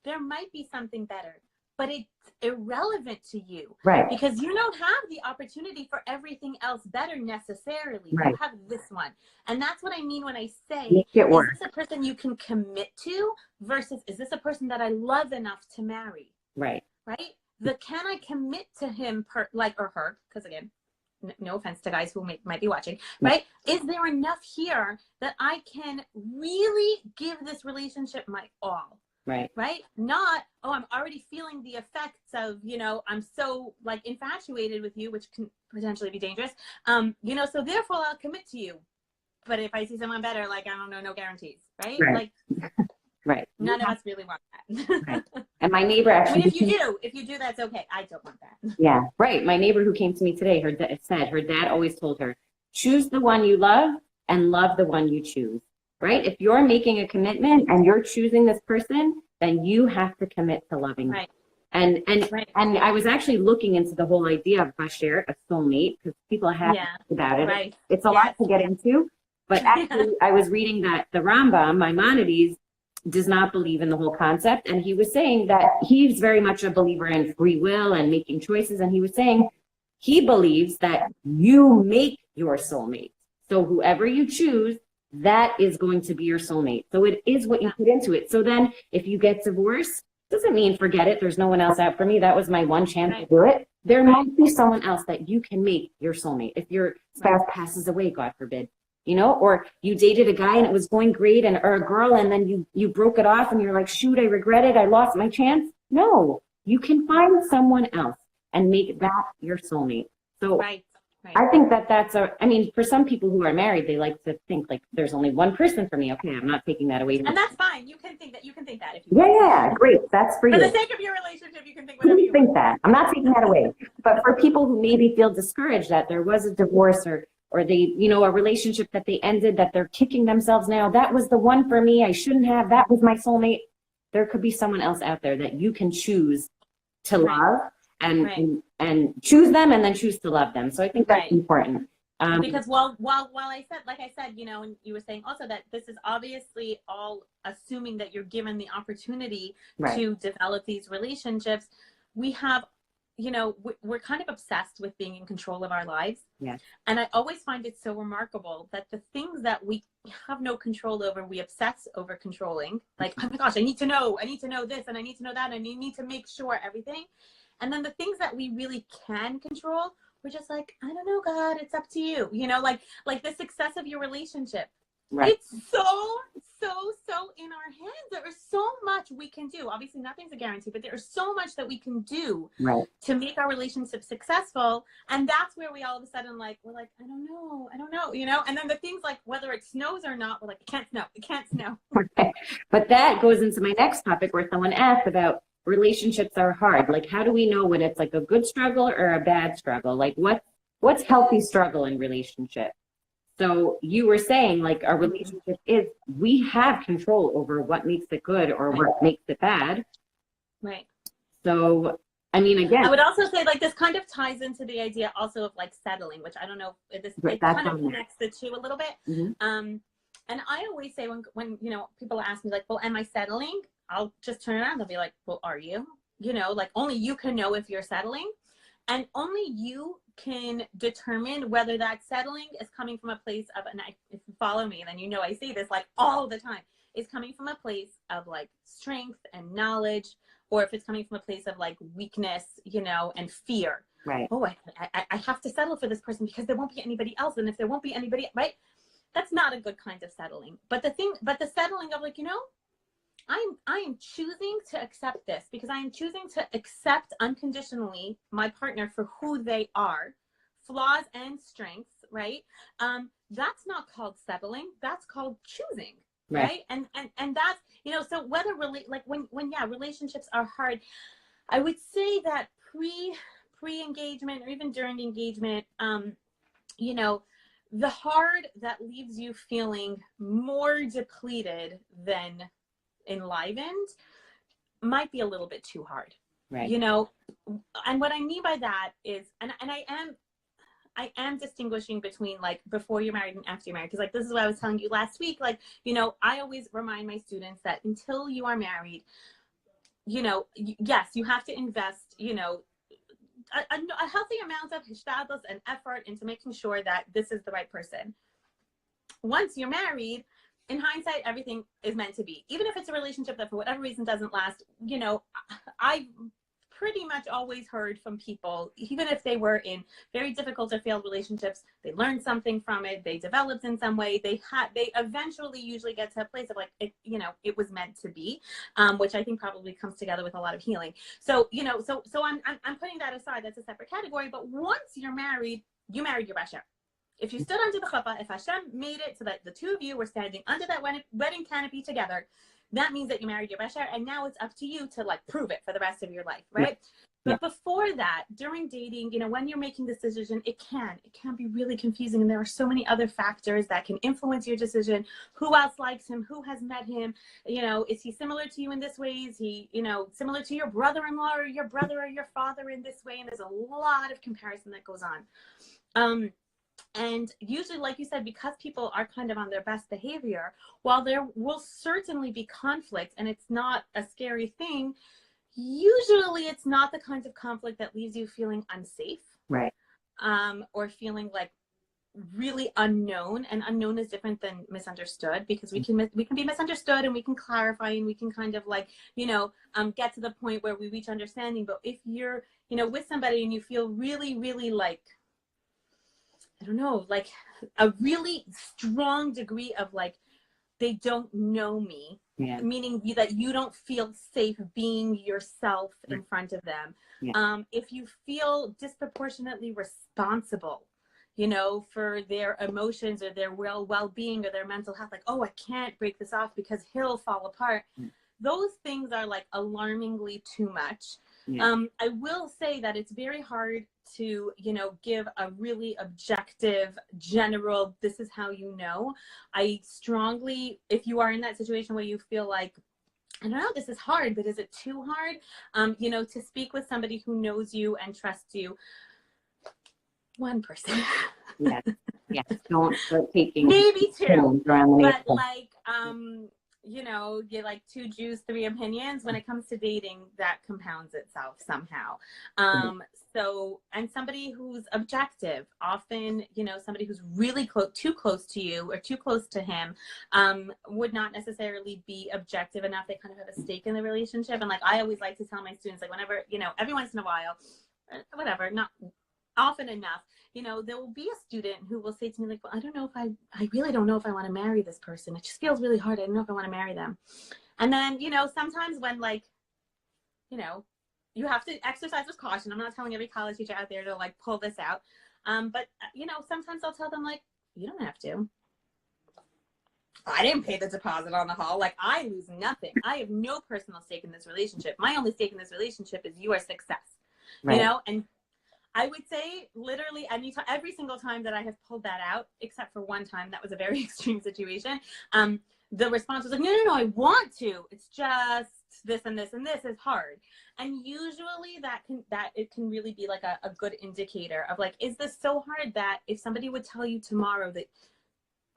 there might be something better, but it's irrelevant to you, right? Because you don't have the opportunity for everything else better necessarily. Right. You have this one, and that's what I mean when I say, is this a person you can commit to versus is this a person that I love enough to marry? Right. Right. Can I commit to him or her? Because again, no offense to guys who might be watching, right? Is there enough here that I can really give this relationship my all? Right. Not, oh, I'm already feeling the effects of, you know, I'm so like infatuated with you, which can potentially be dangerous. You know, so therefore I'll commit to you. But if I see someone better, like, I don't know, no guarantees, right? Like, none of us really want that. Right. And my neighbor actually, if you do, that's okay. I don't want that. Yeah. Right. My neighbor who came to me today, her dad always told her, choose the one you love and love the one you choose. Right? If you're making a commitment and you're choosing this person, then you have to commit to loving them. And I was actually looking into the whole idea of bashert, a soulmate, because people have talked about it. Right. It's a lot to get into. But actually, I was reading that the Rambam, Maimonides, does not believe in the whole concept. And he was saying that he's very much a believer in free will and making choices. And he was saying he believes that you make your soulmate. So whoever you choose, that is going to be your soulmate. So it is what you put into it. So then if you get divorced, doesn't mean forget it. There's no one else out for me. That was my one chance to do it. There might be someone else that you can make your soulmate. If your spouse passes away, God forbid, you know, or you dated a guy and it was going great, and or a girl, and then you broke it off and you're like, shoot, I regret it, I lost my chance. No, you can find someone else and make that your soulmate. So Right. I think that that's I mean, for some people who are married, they like to think like there's only one person for me. Okay, I'm not taking that away. And that's fine. You can think that if you Yeah, want. yeah, great. That's for For you. the sake of your relationship, you can think whatever you Think want. that. I'm not taking that away. But for people who maybe feel discouraged that there was a divorce, or they, you know, a relationship that they ended, that they're kicking themselves now, that was the one for me, I shouldn't have, that was my soulmate. There could be someone else out there that you can choose to love and choose them, and then choose to love them. So I think that's important. Because while I said, like I said, you know, and you were saying also that this is obviously all assuming that you're given the opportunity to develop these relationships, we have, you know, we're kind of obsessed with being in control of our lives. Yes. And I always find it so remarkable that the things that we have no control over, we obsess over controlling. Like, oh my gosh, I need to know this, and I need to know that, and you need to make sure everything. And then the things that we really can control, we're just like, I don't know, God, it's up to you. You know, like the success of your relationship. Right. It's so in our hands. There is so much we can do. Obviously, nothing's a guarantee, but there is so much that we can do to make our relationship successful. And that's where we all of a sudden we're like, I don't know, you know? And then the things like whether it snows or not, we're like, it can't snow. Okay. But that goes into my next topic, where someone asked about relationships are hard. Like, how do we know when it's like a good struggle or a bad struggle? Like, what's healthy struggle in relationship? So you were saying, like, our relationship is, we have control over what makes it good or what makes it bad. Right. So, I mean, again, I would also say, like, this kind of ties into the idea also of like settling, which I don't know if this it kind of connects the two a little bit. Mm-hmm. And I always say when you know, people ask me like, well, am I settling? I'll just turn around. They'll be like, well, are you? You know, like, only you can know if you're settling, and only you can determine whether that settling is coming from a place of, and if you follow me, then you know I say this like all the time, is coming from a place of like strength and knowledge, or if it's coming from a place of like weakness, you know, and fear. Right. Oh, I have to settle for this person because there won't be anybody else, and if there won't be anybody, right? That's not a good kind of settling. But the settling of like, you know, I am choosing to accept this because I am choosing to accept unconditionally my partner for who they are, flaws and strengths, right? That's not called settling. That's called choosing, right? And that's, you know, so whether really like when relationships are hard, I would say that pre-engagement or even during engagement, you know, the hard that leaves you feeling more depleted than enlivened might be a little bit too hard, you know. And what I mean by that is, and I am distinguishing between like before you're married and after you're married, because like this is what I was telling you last week, like, you know, I always remind my students that until you are married, you know, yes, you have to invest, you know, a healthy amount of hishtadlus and effort into making sure that this is the right person. Once you're married, in hindsight, everything is meant to be. Even if it's a relationship that for whatever reason doesn't last, you know, I've pretty much always heard from people, even if they were in very difficult or failed relationships, they learned something from it, they developed in some way, they eventually usually get to a place of like, it, you know, it was meant to be, which I think probably comes together with a lot of healing. So, you know, so I'm putting that aside, that's a separate category. But once you're married, you married your basher. If you stood under the chuppah, if Hashem made it so that the two of you were standing under that wedding canopy together, that means that you married your basher, and now it's up to you to like prove it for the rest of your life, right? Yeah. But before that, during dating, you know, when you're making this decision, it can be really confusing, and there are so many other factors that can influence your decision. Who else likes him? Who has met him? You know, is he similar to you in this way? Is he, you know, similar to your brother-in-law or your brother or your father in this way? And there's a lot of comparison that goes on. And usually, like you said, because people are kind of on their best behavior, while there will certainly be conflict and it's not a scary thing, usually it's not the kinds of conflict that leaves you feeling unsafe. Right. Or feeling like really unknown. And unknown is different than misunderstood, because we can be misunderstood and we can clarify and we can kind of like, you know, get to the point where we reach understanding. But if you're, you know, with somebody and you feel really, really like I don't know, like a really strong degree of like, they don't know me, Yeah. meaning that you don't feel safe being yourself in front of them. Yeah. If you feel disproportionately responsible, you know, for their emotions or their well-being or their mental health, like, oh, I can't break this off because he'll fall apart. Those things are like alarmingly too much. Yeah. I will say that it's very hard to, you know, give a really objective, general, this is how you know. I strongly, if you are in that situation where you feel like, I don't know, this is hard, but is it too hard? You know, to speak with somebody who knows you and trusts you. One person. Yes. Yes. Don't start taking Maybe two. around the But neighborhood. like, you know, get like 2 Jews, 3 opinions. When it comes to dating, that compounds itself somehow. So, and somebody who's objective, often, you know, somebody who's really close, too close to you or too close to him, would not necessarily be objective enough. They kind of have a stake in the relationship. And like, I always like to tell my students, like, whenever, you know, every once in a while, whatever, not often enough, you know, there will be a student who will say to me like, well, I don't know if I really don't know if I want to marry this person. It just feels really hard. I don't know if I want to marry them. And then, you know, sometimes when like, you know, you have to exercise with caution. I'm not telling every college teacher out there to like pull this out. But you know, sometimes I'll tell them like, you don't have to. I didn't pay the deposit on the hall. Like, I lose nothing. I have no personal stake in this relationship. My only stake in this relationship is your success, you know? And I would say literally every single time that I have pulled that out, except for one time, that was a very extreme situation. The response was like, no, I want to. It's just this and this and this is hard. And usually it can really be like a good indicator of like, is this so hard that if somebody would tell you tomorrow that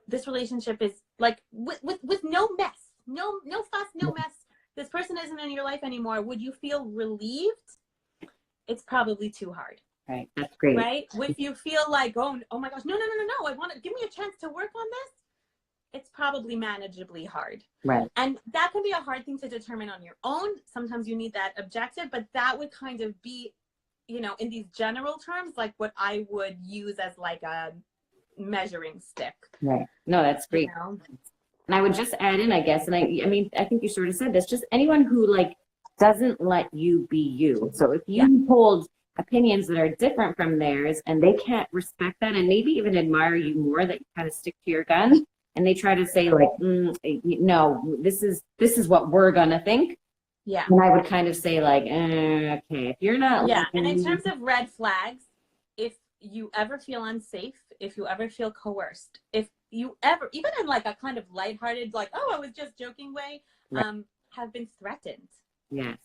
this relationship is like with no mess, no fuss, no mess, this person isn't in your life anymore, would you feel relieved? It's probably too hard. Right. That's great. Right? If you feel like, oh my gosh, no, I want to give me a chance to work on this. It's probably manageably hard. Right. And that can be a hard thing to determine on your own. Sometimes you need that objective, but that would kind of be, you know, in these general terms, like what I would use as like a measuring stick. Right. No, that's great. You know? And I would just add in, I guess, and I mean, I think you sort of said this, just anyone who like doesn't let you be you. So if you hold opinions that are different from theirs and they can't respect that and maybe even admire you more, that you kind of stick to your guns and they try to say like, no, this is what we're gonna think. Yeah. And I would kind of say like, okay, if you're not. Yeah. And in terms of red flags, if you ever feel unsafe, if you ever feel coerced, if you ever, even in like a kind of lighthearted, like, oh, I was just joking way, have been threatened. Yes.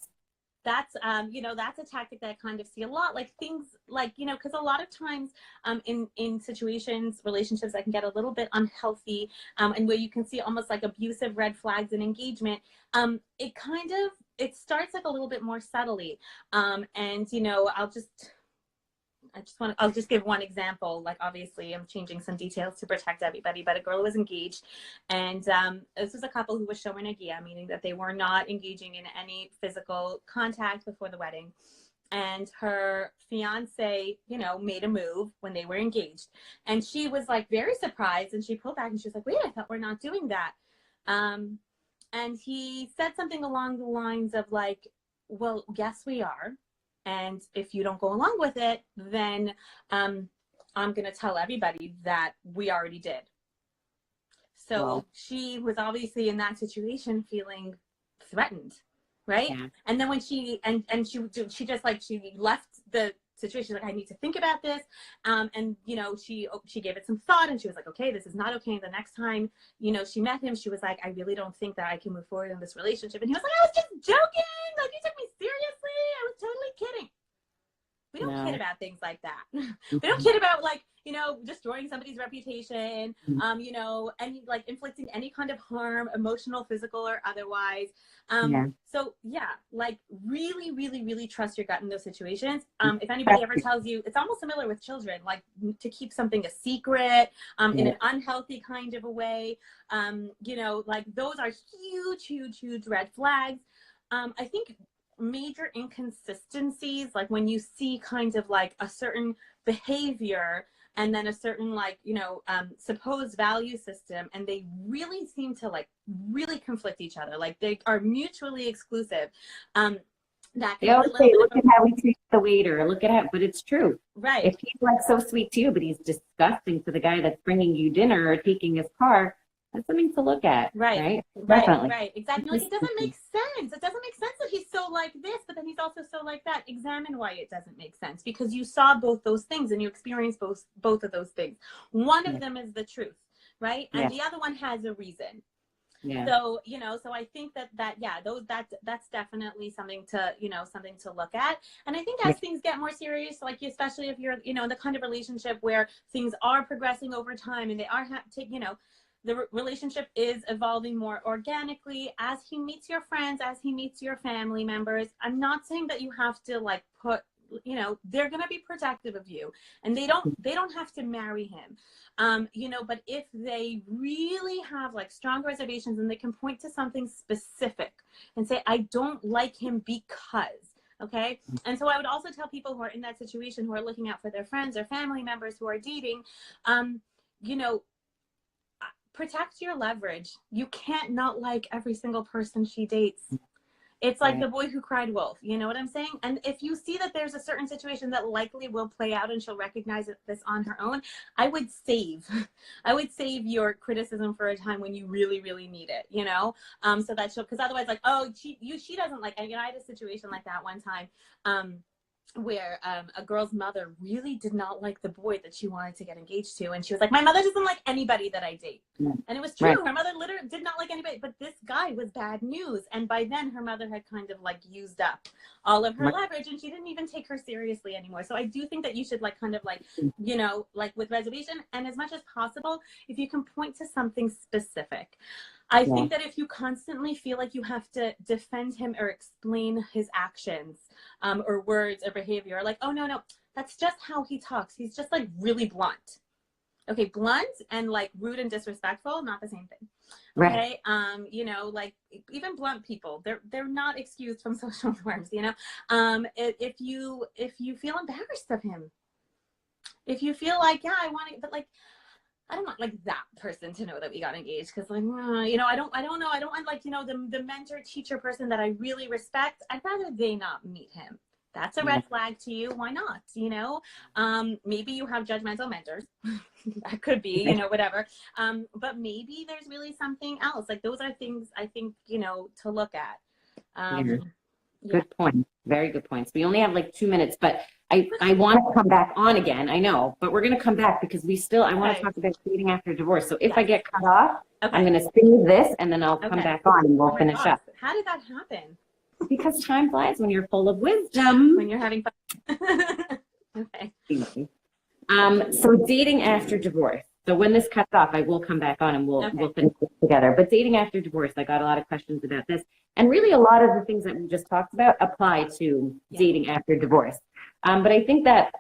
That's, you know, that's a tactic that I kind of see a lot, like things like, you know, because a lot of times in situations, relationships that can get a little bit unhealthy and where you can see almost like abusive red flags in engagement, it starts like a little bit more subtly. And, you know, I'll just give one example. Like, obviously I'm changing some details to protect everybody, but a girl was engaged and this was a couple who was showing a gia, meaning that they were not engaging in any physical contact before the wedding. And her fiance, you know, made a move when they were engaged. And she was like very surprised and she pulled back and she was like, wait, I thought we're not doing that. And he said something along the lines of like, well, yes, we are. And if you don't go along with it, then I'm going to tell everybody that we already did. So she was obviously in that situation feeling threatened, right? Yeah. And then when she just like, she left the situation, like, I need to think about this. And, you know, she gave it some thought and she was like, okay, this is not okay. And the next time, you know, she met him, she was like, I really don't think that I can move forward in this relationship. And he was like, I was just joking. Like, you took me seriously. I was totally kidding. We don't kid about things like that. We don't kid about, like, you know, destroying somebody's reputation, you know, and like inflicting any kind of harm, emotional, physical, or otherwise. So yeah, like really, really, really trust your gut in those situations. If anybody ever tells you, it's almost similar with children, like to keep something a secret, in an unhealthy kind of a way, you know, like those are huge, huge, huge red flags. I think major inconsistencies, like when you see kind of like a certain behavior and then a certain like, supposed value system, and they really seem to like really conflict each other. Like they are mutually exclusive. That They can always be a say, little look bit at how he treats the waiter. Look at how, but it's true. right. If he's like so sweet to you, but he's disgusting to the guy that's bringing you dinner or taking his car, that's something to look at. Right. Definitely. Right. Exactly. Like, it doesn't make sense. It doesn't make sense that he's so like this, but then he's also so like that. Examine why it doesn't make sense, because you saw both those things and you experienced both of those things. One of them is the truth, right? And the other one has a reason. Yeah. So, so I think that's definitely something to look at. And I think as things get more serious, like especially if you're, in the kind of relationship where things are progressing over time and they are, the relationship is evolving more organically as he meets your friends, as he meets your family members. I'm not saying that you have to like put, they're going to be protective of you, and they don't have to marry him. But if they really have like strong reservations and they can point to something specific and say, I don't like him because, okay. And so I would also tell people who are in that situation, who are looking out for their friends or family members who are dating, protect your leverage. You can't not like every single person she dates. It's like the boy who cried wolf. You know what I'm saying? And if you see that there's a certain situation that likely will play out and she'll recognize this on her own, I would save your criticism for a time when you really, really need it, so that because otherwise like, oh, she doesn't like, and I had a situation like that one time, where a girl's mother really did not like the boy that she wanted to get engaged to, and she was like, my mother doesn't like anybody that I date. And it was true. Her mother literally did not like anybody, but this guy was bad news. And by then her mother had kind of like used up all of her leverage, and she didn't even take her seriously anymore. So I do think that you should like kind of like, like with reservation, and as much as possible, if you can point to something specific. I think that if you constantly feel like you have to defend him or explain his actions, or words or behavior, like, oh, no, that's just how he talks. He's just like really blunt. Okay, blunt and like rude and disrespectful, not the same thing. Okay, like even blunt people, they're not excused from social norms. If you feel embarrassed of him, if you feel like, I want it, but like, I don't want like that person to know that we got engaged, because like, I don't know. I don't want like, the mentor teacher person that I really respect. I'd rather they not meet him. That's a red flag to you. Why not? Maybe you have judgmental mentors. That could be, whatever. But maybe there's really something else. Like those are things I think, to look at. Good point. Very good points. We only have like 2 minutes, but I want to come back on again. I know, but we're going to come back because I want to talk about dating after divorce. So if I get cut off, I'm going to save this and then I'll come back on and we'll finish up. How did that happen? Because time flies when you're full of wisdom. When you're having fun. Okay. So dating after divorce. So when this cuts off, I will come back on and we'll finish this together. But dating after divorce, I got a lot of questions about this. And really a lot of the things that we just talked about apply to dating after divorce. But I think that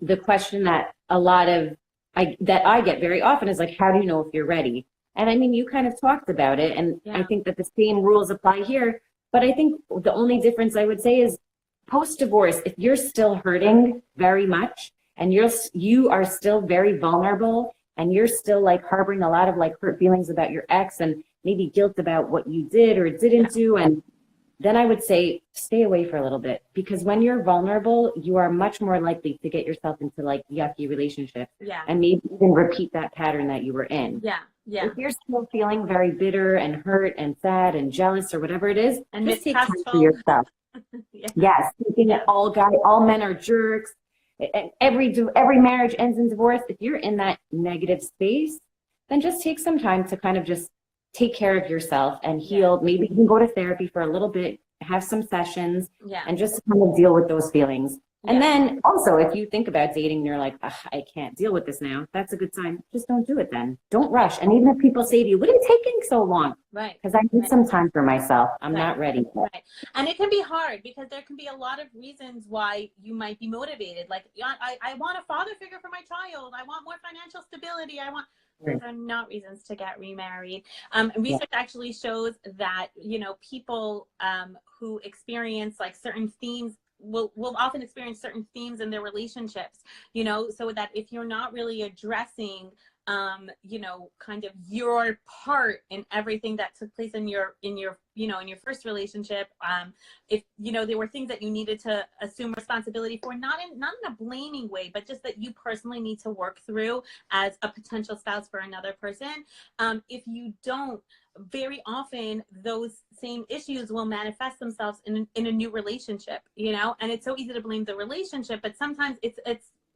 the question that I get very often is like, how do you know if you're ready? And I mean, you kind of talked about it. And I think that the same rules apply here. But I think the only difference I would say is post-divorce, if you're still hurting very much and you are still very vulnerable and you're still like harboring a lot of like hurt feelings about your ex and maybe guilt about what you did or didn't do, and then I would say stay away for a little bit, because when you're vulnerable, you are much more likely to get yourself into like yucky relationships and maybe even repeat that pattern that you were in. If you're still feeling very bitter and hurt and sad and jealous or whatever it is, and just take time for yourself. Thinking that all men are jerks. And every marriage ends in divorce. If you're in that negative space, then just take some time to kind of just take care of yourself and heal. Maybe you can go to therapy for a little bit, have some sessions, and just kind of deal with those feelings. And then also, if you think about dating and you're like, I can't deal with this now, that's a good sign. Just don't do it then. Don't rush. And even if people say to you, what are you taking so long? Right. Because I need some time for myself. I'm not ready. Right. And it can be hard because there can be a lot of reasons why you might be motivated. Like, I want a father figure for my child. I want more financial stability. Those are not reasons to get remarried. Research actually shows that, people who experience like certain themes will often experience certain themes in their relationships, you know, so that if you're not really addressing you know, kind of your part in everything that took place in your you know, in your first relationship, if you know there were things that you needed to assume responsibility for, not in a blaming way, but just that you personally need to work through as a potential spouse for another person, if you don't, very often those same issues will manifest themselves in a new relationship, you know. And it's so easy to blame the relationship, but sometimes it's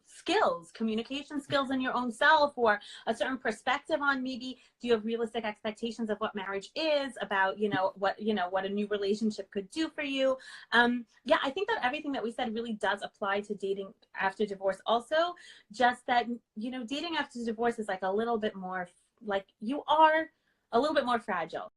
skills, communication skills in your own self, or a certain perspective on, maybe do you have realistic expectations of what marriage is about, you know, what a new relationship could do for you. Yeah, I think that everything that we said really does apply to dating after divorce also, just that, you know, dating after divorce is like a little bit more, like, you are a little bit more fragile.